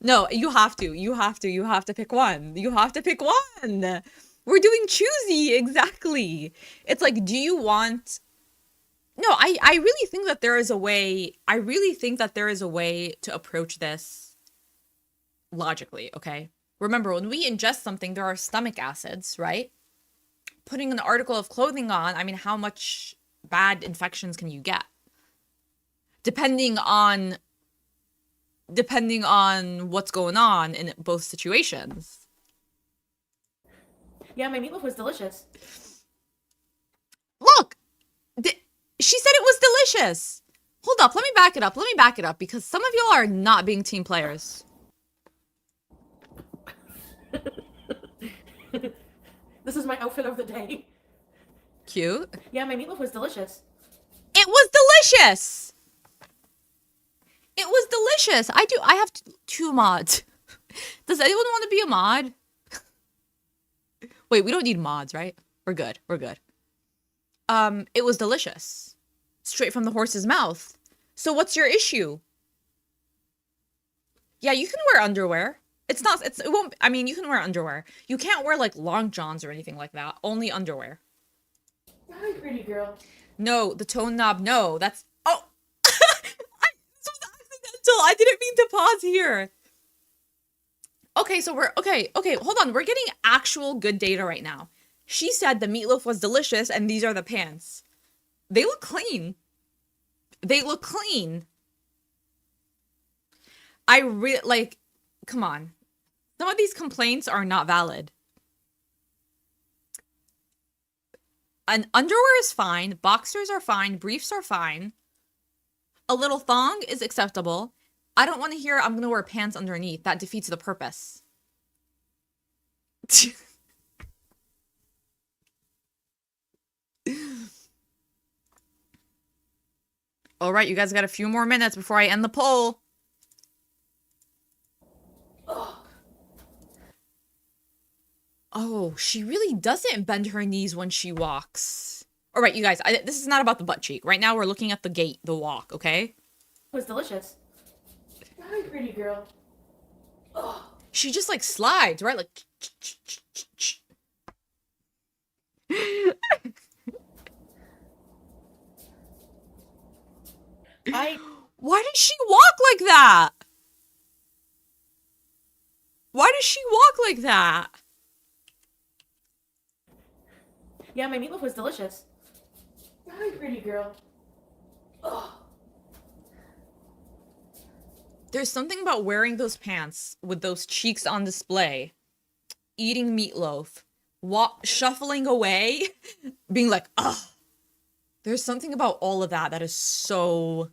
No, you have to. You have to. You have to pick one. You have to pick one. We're doing choosy. Exactly. It's like, do you want... No, I really think that there is a way... I really think that there is a way to approach this logically, okay? Remember, when we ingest something, there are stomach acids, right? Putting an article of clothing on, I mean, how much bad infections can you get? Depending on what's going on in both situations. Yeah, my meatloaf was delicious. Look, she said it was delicious. Hold up, let me back it up. Let me back it up because some of y'all are not being team players. This is my outfit of the day. Cute. Yeah, my meatloaf was delicious. It was delicious. It was delicious. I have two mods. Does anyone want to be a mod? Wait, we don't need mods, right? We're good. We're good. It was delicious. straight from the horse's mouth. So what's your issue? Yeah, you can wear underwear. It won't, I mean, you can wear underwear. You can't wear like long johns or anything like that. Only underwear. Hi, pretty girl. No, the tone knob, no. That's, oh. This was accidental. I didn't mean to pause here. Okay, so okay, hold on. We're getting actual good data right now. She said the meatloaf was delicious and these are the pants. They look clean. They look clean. Like, come on. Some of these complaints are not valid. An underwear is fine. Boxers are fine. Briefs are fine. A little thong is acceptable. I don't want to hear I'm going to wear pants underneath. That defeats the purpose. All right, you guys got a few more minutes before I end the poll. Oh, she really doesn't bend her knees when she walks. All right, you guys, this is not about the butt cheek. Right now, we're looking at the gait, the walk, okay? It was delicious. Hi, pretty girl. She just, like, slides, right? Like... Why does she walk like that? Why does she walk like that? Yeah, my meatloaf was delicious. Hi, pretty girl. There's something about wearing those pants with those cheeks on display, eating meatloaf, shuffling away, being like, ugh. There's something about all of that that is so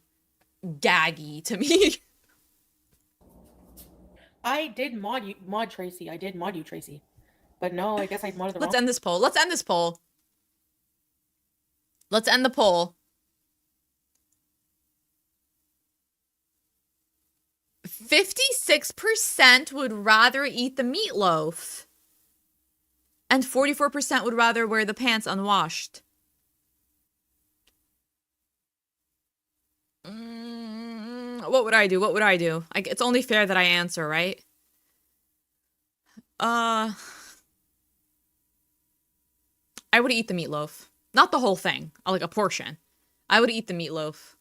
gaggy to me. I did mod Tracy. I did mod you, Tracy. But no, I guess I modded the Let's wrong. end this poll. Let's end this poll. Let's end the poll. 56% would rather eat the meatloaf. And 44% would rather wear the pants unwashed. What would I do? What would I do? It's only fair that I answer, right? I would eat the meatloaf. Not the whole thing. Like a portion. I would eat the meatloaf.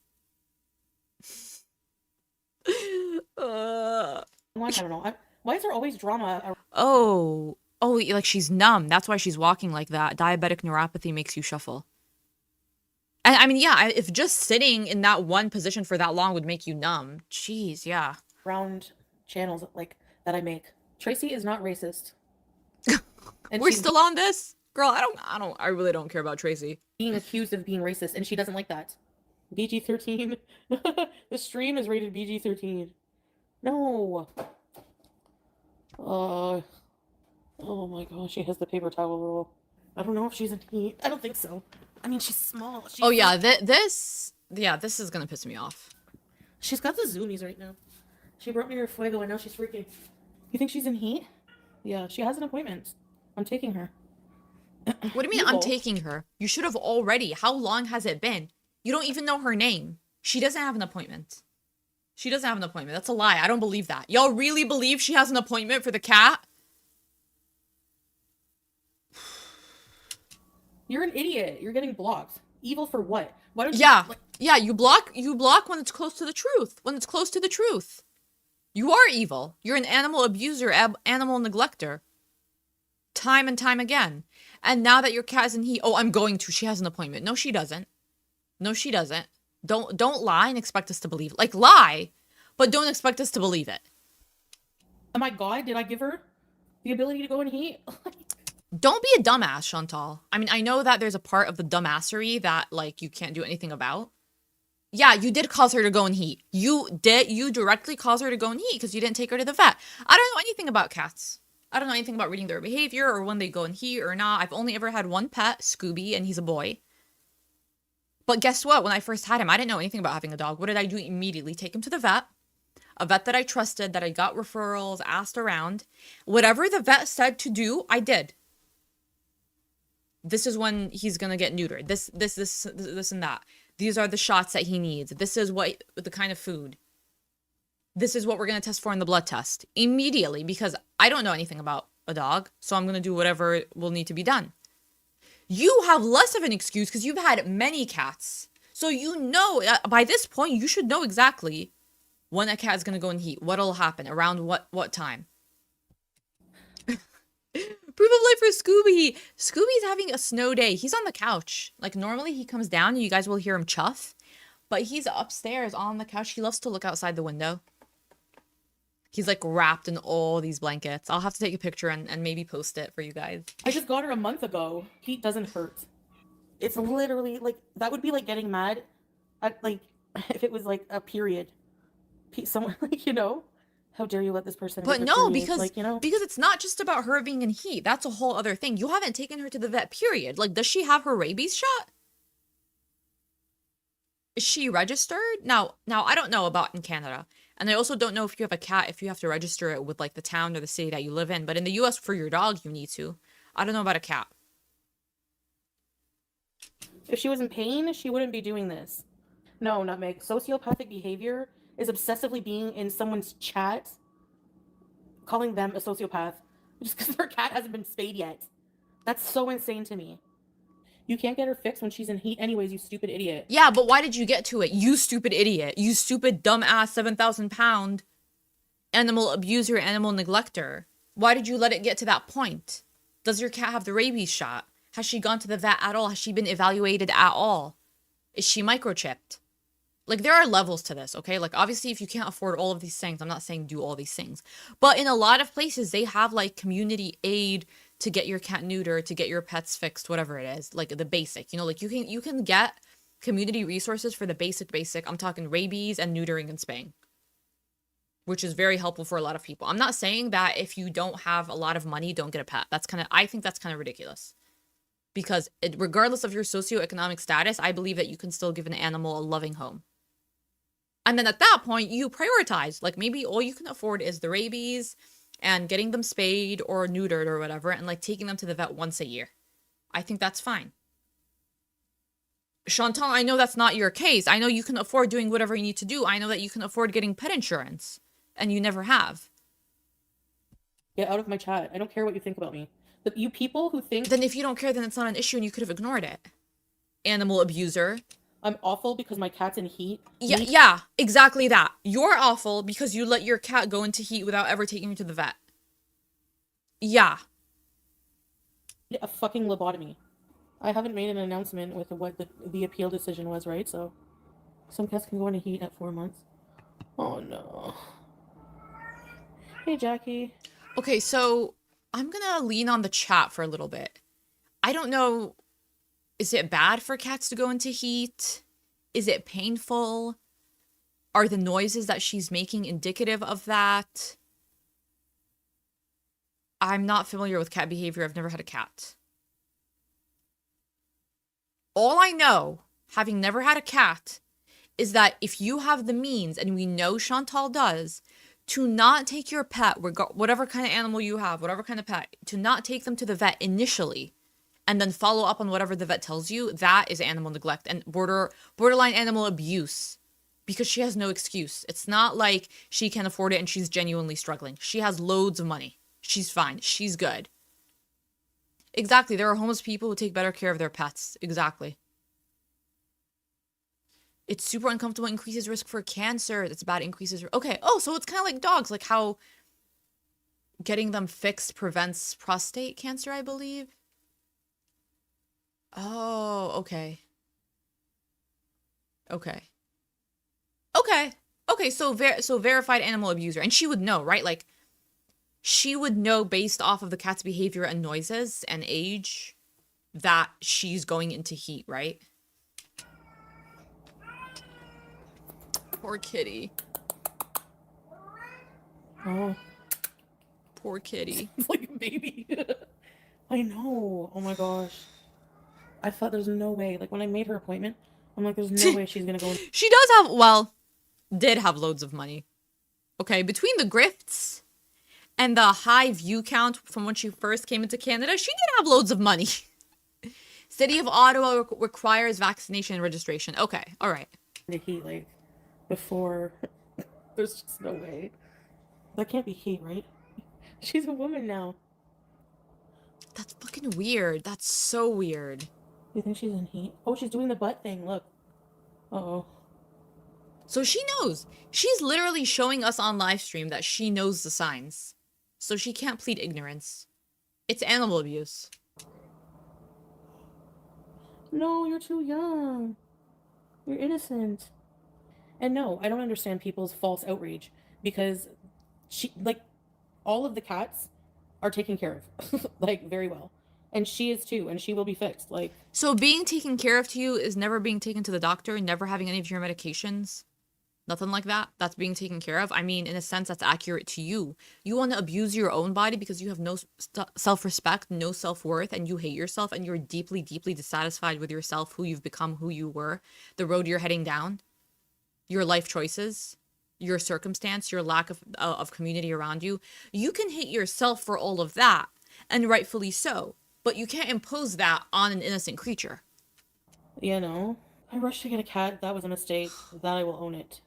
I don't know. Why is there always drama? Oh, like she's numb. That's why she's walking like that. Diabetic neuropathy makes you shuffle. And I mean, yeah, if just sitting in that one position for that long would make you numb. Jeez, yeah. Around channels like that I make. Tracy is not racist. And We're she's still on this? Girl, I really don't care about Tracy. being accused of being racist, and she doesn't like that. BG-13. The stream is rated BG-13. No. Oh my gosh, she has the paper towel roll. I don't know if she's in heat. I don't think so. I mean, she's small. Oh yeah, this is gonna piss me off. She's got the zoomies right now. She brought me her fuego and now she's freaking. You think she's in heat? Yeah, she has an appointment. I'm taking her. What do you mean I'm taking her? You should have already. How long has it been? You don't even know her name. She doesn't have an appointment. She doesn't have an appointment. That's a lie. I don't believe that. Y'all really believe she has an appointment for the cat? You're an idiot. You're getting blocked. Evil for what? Why don't you? Yeah. Yeah, you block when it's close to the truth. When it's close to the truth. You are evil. You're an animal abuser, animal neglector. Time and time again. And now that your cat is in heat, oh, I'm going to. She has an appointment. No, she doesn't. No, she doesn't. Don't lie and expect us to believe it. Like, lie, but don't expect us to believe it. Oh my god, did I give her the ability to go in heat? Don't be a dumbass, Chantal. I mean, I know that there's a part of the dumbassery that, like, you can't do anything about. Yeah, you did cause her to go in heat. You directly caused her to go in heat because you didn't take her to the vet. I don't know anything about cats. I don't know anything about reading their behavior or when they go in heat or not. I've only ever had one pet, Scooby, and he's a boy. But guess what? When I first had him, I didn't know anything about having a dog. What did I do immediately? Take him to the vet. A vet that I trusted, that I got referrals, asked around. Whatever the vet said to do, I did. This is when he's gonna get neutered. This and that. These are the shots that he needs. This is what the kind of food. This is what we're going to test for in the blood test immediately, because I don't know anything about a dog, so I'm going to do whatever will need to be done. You have less of an excuse because you've had many cats. So you know, by this point, you should know exactly when a cat is going to go in heat, what'll happen, around what time. Proof of life for Scooby. Scooby's having a snow day. He's on the couch. Like, normally he comes down and you guys will hear him chuff, but he's upstairs on the couch. He loves to look outside the window. He's like wrapped in all these blankets. I'll have to take a picture and maybe post it for you guys. I just got her a month ago. Heat doesn't hurt. It's literally like, that would be like getting mad at, like, if it was like a period. Someone, like, you know, how dare you let this person. But get no, period? because like, you know, because it's not just about her being in heat. That's a whole other thing. You haven't taken her to the vet, period. Like, does she have her rabies shot? Is she registered? Now I don't know about in Canada. And I also don't know if you have a cat, if you have to register it with like the town or the city that you live in. But in the US, for your dog, you need to. I don't know about a cat. if she was in pain, she wouldn't be doing this. No, Nutmeg. Sociopathic behavior is obsessively being in someone's chat, calling them a sociopath just because her cat hasn't been spayed yet. That's so insane to me. You can't get her fixed when she's in heat anyways, you stupid idiot. Yeah, but why did you get to it? You stupid idiot. You stupid dumbass 7,000-pound animal abuser, animal neglector. Why did you let it get to that point? Does your cat have the rabies shot? Has she gone to the vet at all? Has she been evaluated at all? Is she microchipped? Like, there are levels to this, okay? Like, obviously, if you can't afford all of these things, I'm not saying do all these things. But in a lot of places, they have, like, community aid to get your cat neutered, to get your pets fixed, whatever it is. Like, the basic, you know? Like, you can get community resources for the basic. I'm talking rabies and neutering and spaying, which is very helpful for a lot of people. I'm not saying that if you don't have a lot of money, don't get a pet. I think that's kind of ridiculous. Because regardless of your socioeconomic status, I believe that you can still give an animal a loving home. And then at that point, you prioritize. Like, maybe all you can afford is the rabies and getting them spayed or neutered or whatever, and like taking them to the vet once a year. I think that's fine. Chantal, I know that's not your case. I know you can afford doing whatever you need to do. I know that you can afford getting pet insurance, and you never have. Get out of my chat. I don't care what you think about me. But you people who think... Then if you don't care, then it's not an issue and you could have ignored it. Animal abuser. I'm awful because my cat's in heat. Yeah, exactly that. You're awful because you let your cat go into heat without ever taking her to the vet. Yeah. A fucking lobotomy. I haven't made an announcement with what the appeal decision was, right? So some cats can go into heat at 4 months. Oh no. Hey Jackie. Okay, so I'm gonna lean on the chat for a little bit. I don't know, is it bad for cats to go into heat? Is it painful? Are the noises that she's making indicative of that? I'm not familiar with cat behavior. I've never had a cat. All I know, having never had a cat, is that if you have the means, and we know Chantal does, to not take your pet, whatever kind of animal you have, whatever kind of pet, to not take them to the vet initially, and then follow up on whatever the vet tells you, that is animal neglect and borderline animal abuse, because she has no excuse. It's not like she can afford it and she's genuinely struggling. She has loads of money. She's fine. She's good. Exactly. There are homeless people who take better care of their pets. Exactly. It's super uncomfortable, increases risk for cancer. That's bad, increases... Okay. Oh, so it's kind of like dogs, like how getting them fixed prevents prostate cancer, I believe. Oh, okay. Okay. So verified animal abuser. And she would know, right? Like, she would know based off of the cat's behavior and noises and age that she's going into heat, right? Poor kitty. Oh. Poor kitty. It's like a baby. I know. Oh my gosh. I thought there's no way. Like, when I made her appointment, I'm like, there's no way she's gonna go in. She did have loads of money. Okay, between the grifts and the high view count from when she first came into Canada, she did have loads of money. City of Ottawa requires vaccination registration. Okay, all right. The heat, like, before. There's just no way. That can't be heat, right? She's a woman now. That's fucking weird. That's so weird. You think she's in heat? Oh, she's doing the butt thing. Look. Uh-oh. So she knows. She's literally showing us on live stream that she knows the signs. So she can't plead ignorance. It's animal abuse. No, you're too young. You're innocent. And no, I don't understand people's false outrage because she, like, all of the cats are taken care of, like, very well. And she is too, and she will be fixed. Like, So being taken care of to you is never being taken to the doctor, never having any of your medications? Nothing like that? That's being taken care of? I mean, in a sense, that's accurate to you. You want to abuse your own body because you have no self-respect, no self-worth, and you hate yourself, and you're deeply, deeply dissatisfied with yourself, who you've become, who you were, the road you're heading down, your life choices, your circumstance, your lack of community around you. You can hate yourself for all of that, and rightfully so, but you can't impose that on an innocent creature. you know, I rushed to get a cat. That was a mistake. That I will own it.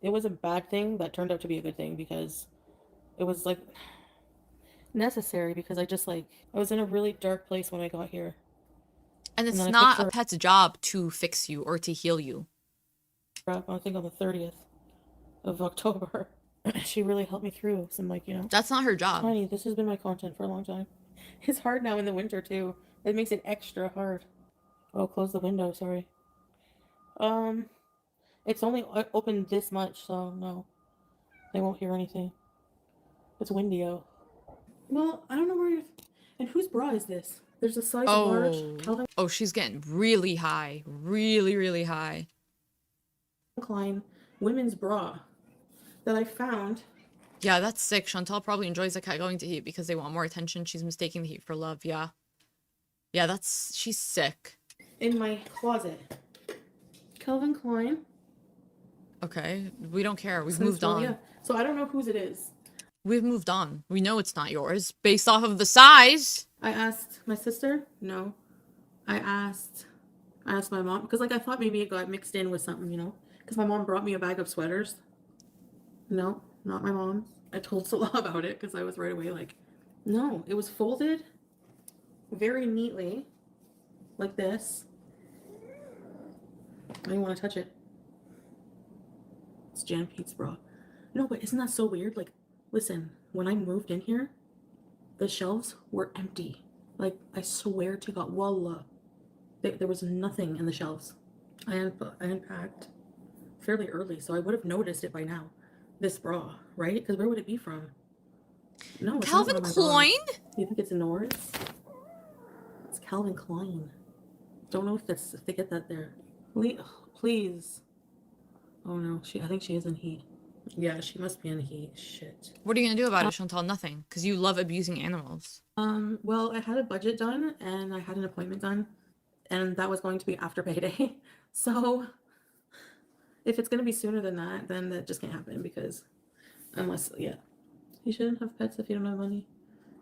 It was a bad thing that turned out to be a good thing because it was, like, necessary because I just, like, I was in a really dark place when I got here. And it's then I not picked a her pet's job to fix you or to heal you. up, I think on the 30th of October. She really helped me through some, like, That's not her job. Honey, this has been my content for a long time. It's hard now in the winter too. It makes it extra hard. Oh, close the window, sorry. It's only open this much, so no. They won't hear anything. It's windy-o. Well, I don't know where you're... And whose bra is this? There's a size large Calvin Oh, she's getting really high. Really, really high. Klein women's bra that I found. Yeah, that's sick. Chantal probably enjoys the cat going to heat because they want more attention. She's mistaking the heat for love. Yeah. Yeah, she's sick. In my closet. Calvin Klein. Okay, we don't care. We've Since moved on. Yeah. So I don't know whose it is. We've moved on. We know it's not yours based off of the size. I asked my sister. No. I asked my mom because, like, I thought maybe it got mixed in with something, because my mom brought me a bag of sweaters. No, not my mom's. I told Salah about it because I was right away like, no, it was folded very neatly like this. I didn't want to touch it. It's Jan Pete's bra. No, but isn't that so weird? Like, listen, when I moved in here, the shelves were empty. Like, I swear to God, wallah, there was nothing in the shelves. I unpacked fairly early, so I would have noticed it by now. This bra, right? Because where would it be from? No, it's not one Calvin of my Klein? bras. You think it's Nora's? It's Calvin Klein. Don't know if they get that there. Please. Oh no, I think she is in heat. Yeah, she must be in heat. Shit. What are you gonna do about it, Chantal? Nothing, because you love abusing animals. Well, I had a budget done and I had an appointment done, and that was going to be after payday. So if it's gonna be sooner than that, then that just can't happen because you shouldn't have pets if you don't have money.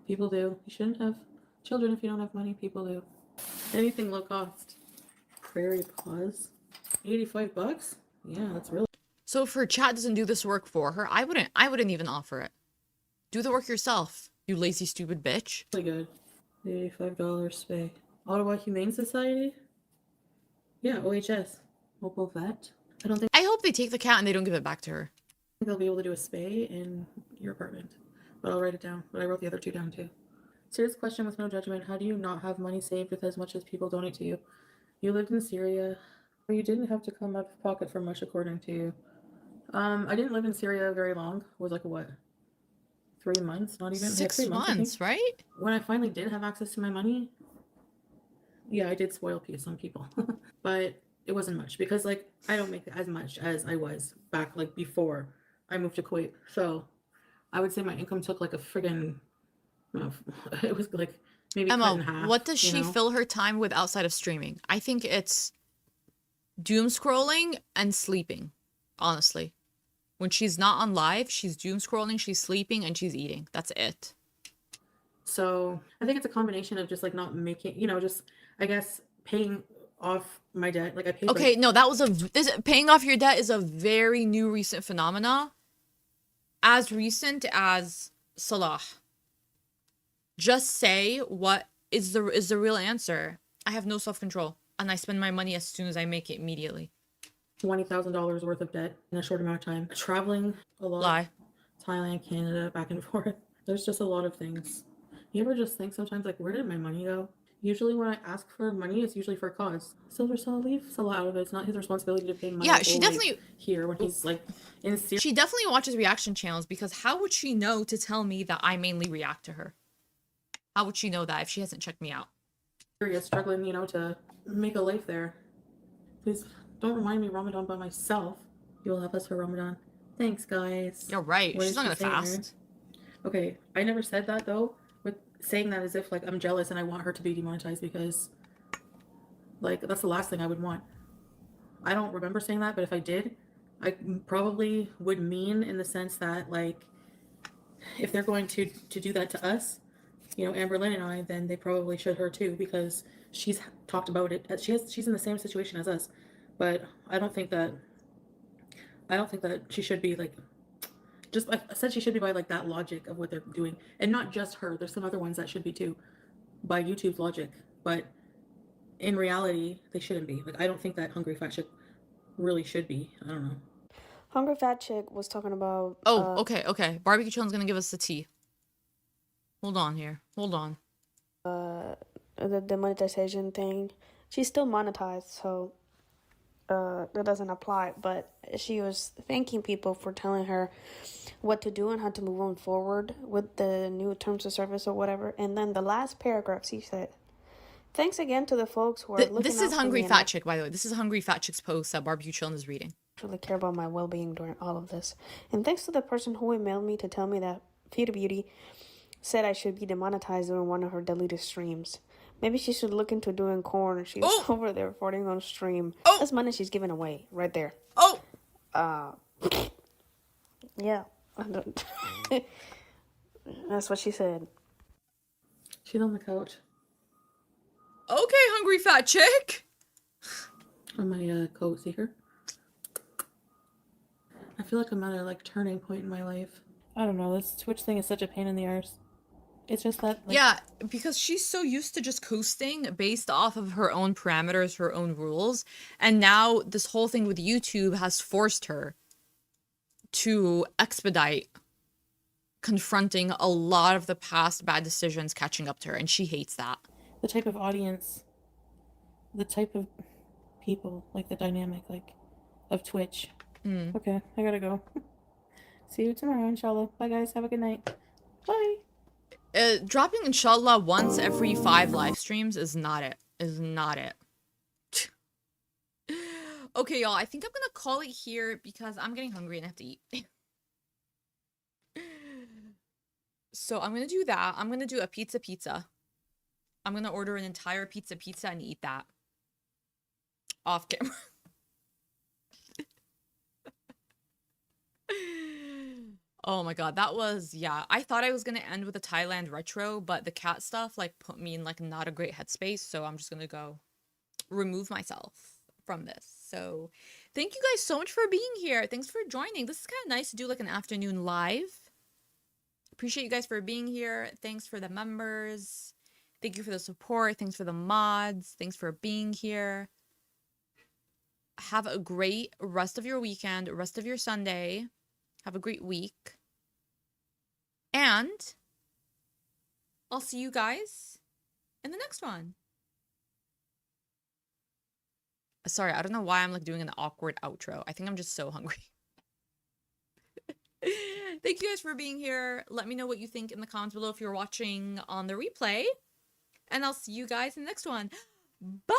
People do. You shouldn't have children if you don't have money. People do. Anything low cost. Prairie Paws, $85. Yeah, that's really. So if her chat doesn't do this work for her, I wouldn't even offer it. Do the work yourself, you lazy stupid bitch. Really good. $85 spay. Ottawa Humane Society? Yeah, OHS. Mobile vet. I hope they take the cat and they don't give it back to her. I think they'll be able to do a spay in your apartment. But I'll write it down. But I wrote the other two down too. Serious question with no judgment. How do you not have money saved with as much as people donate to you? You lived in Syria. You didn't have to come out of pocket for much according to you. I didn't live in Syria very long. It was like, what? 3 months? Not even? 6 3 months, I months, think. right? When I finally did have access to my money, yeah, I did spoil some people. But it wasn't much because, like, I don't make as much as I was back, like, before I moved to Kuwait. So I would say my income took like a friggin' it was like maybe cut in Emma, half. what does she fill her time with outside of streaming? I think it's doom scrolling and sleeping, honestly. When she's not on live, she's doom scrolling, she's sleeping, and she's eating. That's it. So I think it's a combination of just like not making, just I guess paying off my debt. Like I paid. Okay, Like, no, that was paying off your debt is a very new recent phenomena. As recent as Salah. Just say what is the real answer. I have no self-control, and I spend my money as soon as I make it immediately. $20,000 worth of debt in a short amount of time. Traveling a lot. Lie. Thailand, Canada, back and forth. There's just a lot of things. You ever just think sometimes, like, where did my money go? Usually when I ask for money, it's usually for a cause. Silver Salah, leave Salah out of it. It's not his responsibility to pay my Yeah, she whole definitely- life here when he's, like, in serious, She definitely watches reaction channels, because how would she know to tell me that I mainly react to her? How would she know that if she hasn't checked me out? struggling, you know, to make a life there. Please don't remind me Ramadan by myself. You will help us for Ramadan. Thanks, guys. You're right. What She's is not she gonna saying here? fast. Okay, I never said that though. With saying that as if like I'm jealous and I want her to be demonetized, because like that's the last thing I would want. I don't remember saying that, but if I did, I probably would mean in the sense that like if they're going to do that to us, you know, Amber Lynn and I, then they probably should her too, because she's talked about it. She's in the same situation as us, but I don't think that she should be like. Just I said she should be by like that logic of what they're doing, and not just her. There's some other ones that should be too, by YouTube's logic. But in reality, they shouldn't be. Like I don't think that Hungry Fat Chick really should be. I don't know. Hungry Fat Chick was talking about. Oh, okay. Barbecue Chill's gonna give us the tea. Hold on here. Hold on. The demonetization thing. She's still monetized, so that doesn't apply. But she was thanking people for telling her what to do and how to move on forward with the new terms of service or whatever. And then the last paragraph, she said, "Thanks again to the folks who are looking This out is for Hungry me and Fat Chick, by the way. This is Hungry Fat Chick's post that Barbecue Chillin is reading. actually care about my well-being during all of this. And thanks to the person who emailed me to tell me that Foodie Beauty said I should be demonetized during one of her deleted streams. Maybe she should look into doing corn. She's over there recording on stream. That's money she's giving away right there. Oh! Yeah. That's what she said. She's on the couch Okay, Hungry Fat Chick! on my coat. See her? I feel like I'm at a like turning point in my life. I don't know. This Twitch thing is such a pain in the arse. It's just that. Like, Yeah, because she's so used to just coasting based off of her own parameters, her own rules. And now this whole thing with YouTube has forced her to expedite confronting a lot of the past bad decisions catching up to her. And she hates that. the type of audience, the type of people, like the dynamic, like of Twitch. Okay, I gotta go. See you tomorrow, inshallah. Bye, guys. Have a good night. Bye. Dropping inshallah once every 5 live streams is not it. Okay, y'all, I think I'm gonna call it here because I'm getting hungry and I have to eat. So I'm gonna do that. I'm gonna do a pizza. I'm gonna order an entire pizza and eat that. Off camera. Oh my god, that was, yeah. I thought I was gonna end with a Thailand retro, but the cat stuff like put me in like not a great headspace, so I'm just gonna go remove myself from this. So thank you guys so much for being here. Thanks for joining. This is kind of nice to do like an afternoon live. Appreciate you guys for being here. Thanks for the members. Thank you for the support. Thanks for the mods. Thanks for being here. Have a great rest of your weekend, rest of your Sunday. Have a great week. And I'll see you guys in the next one. Sorry, I don't know why I'm like doing an awkward outro. I think I'm just so hungry. Thank you guys for being here. Let me know what you think in the comments below if you're watching on the replay. And I'll see you guys in the next one. Bye!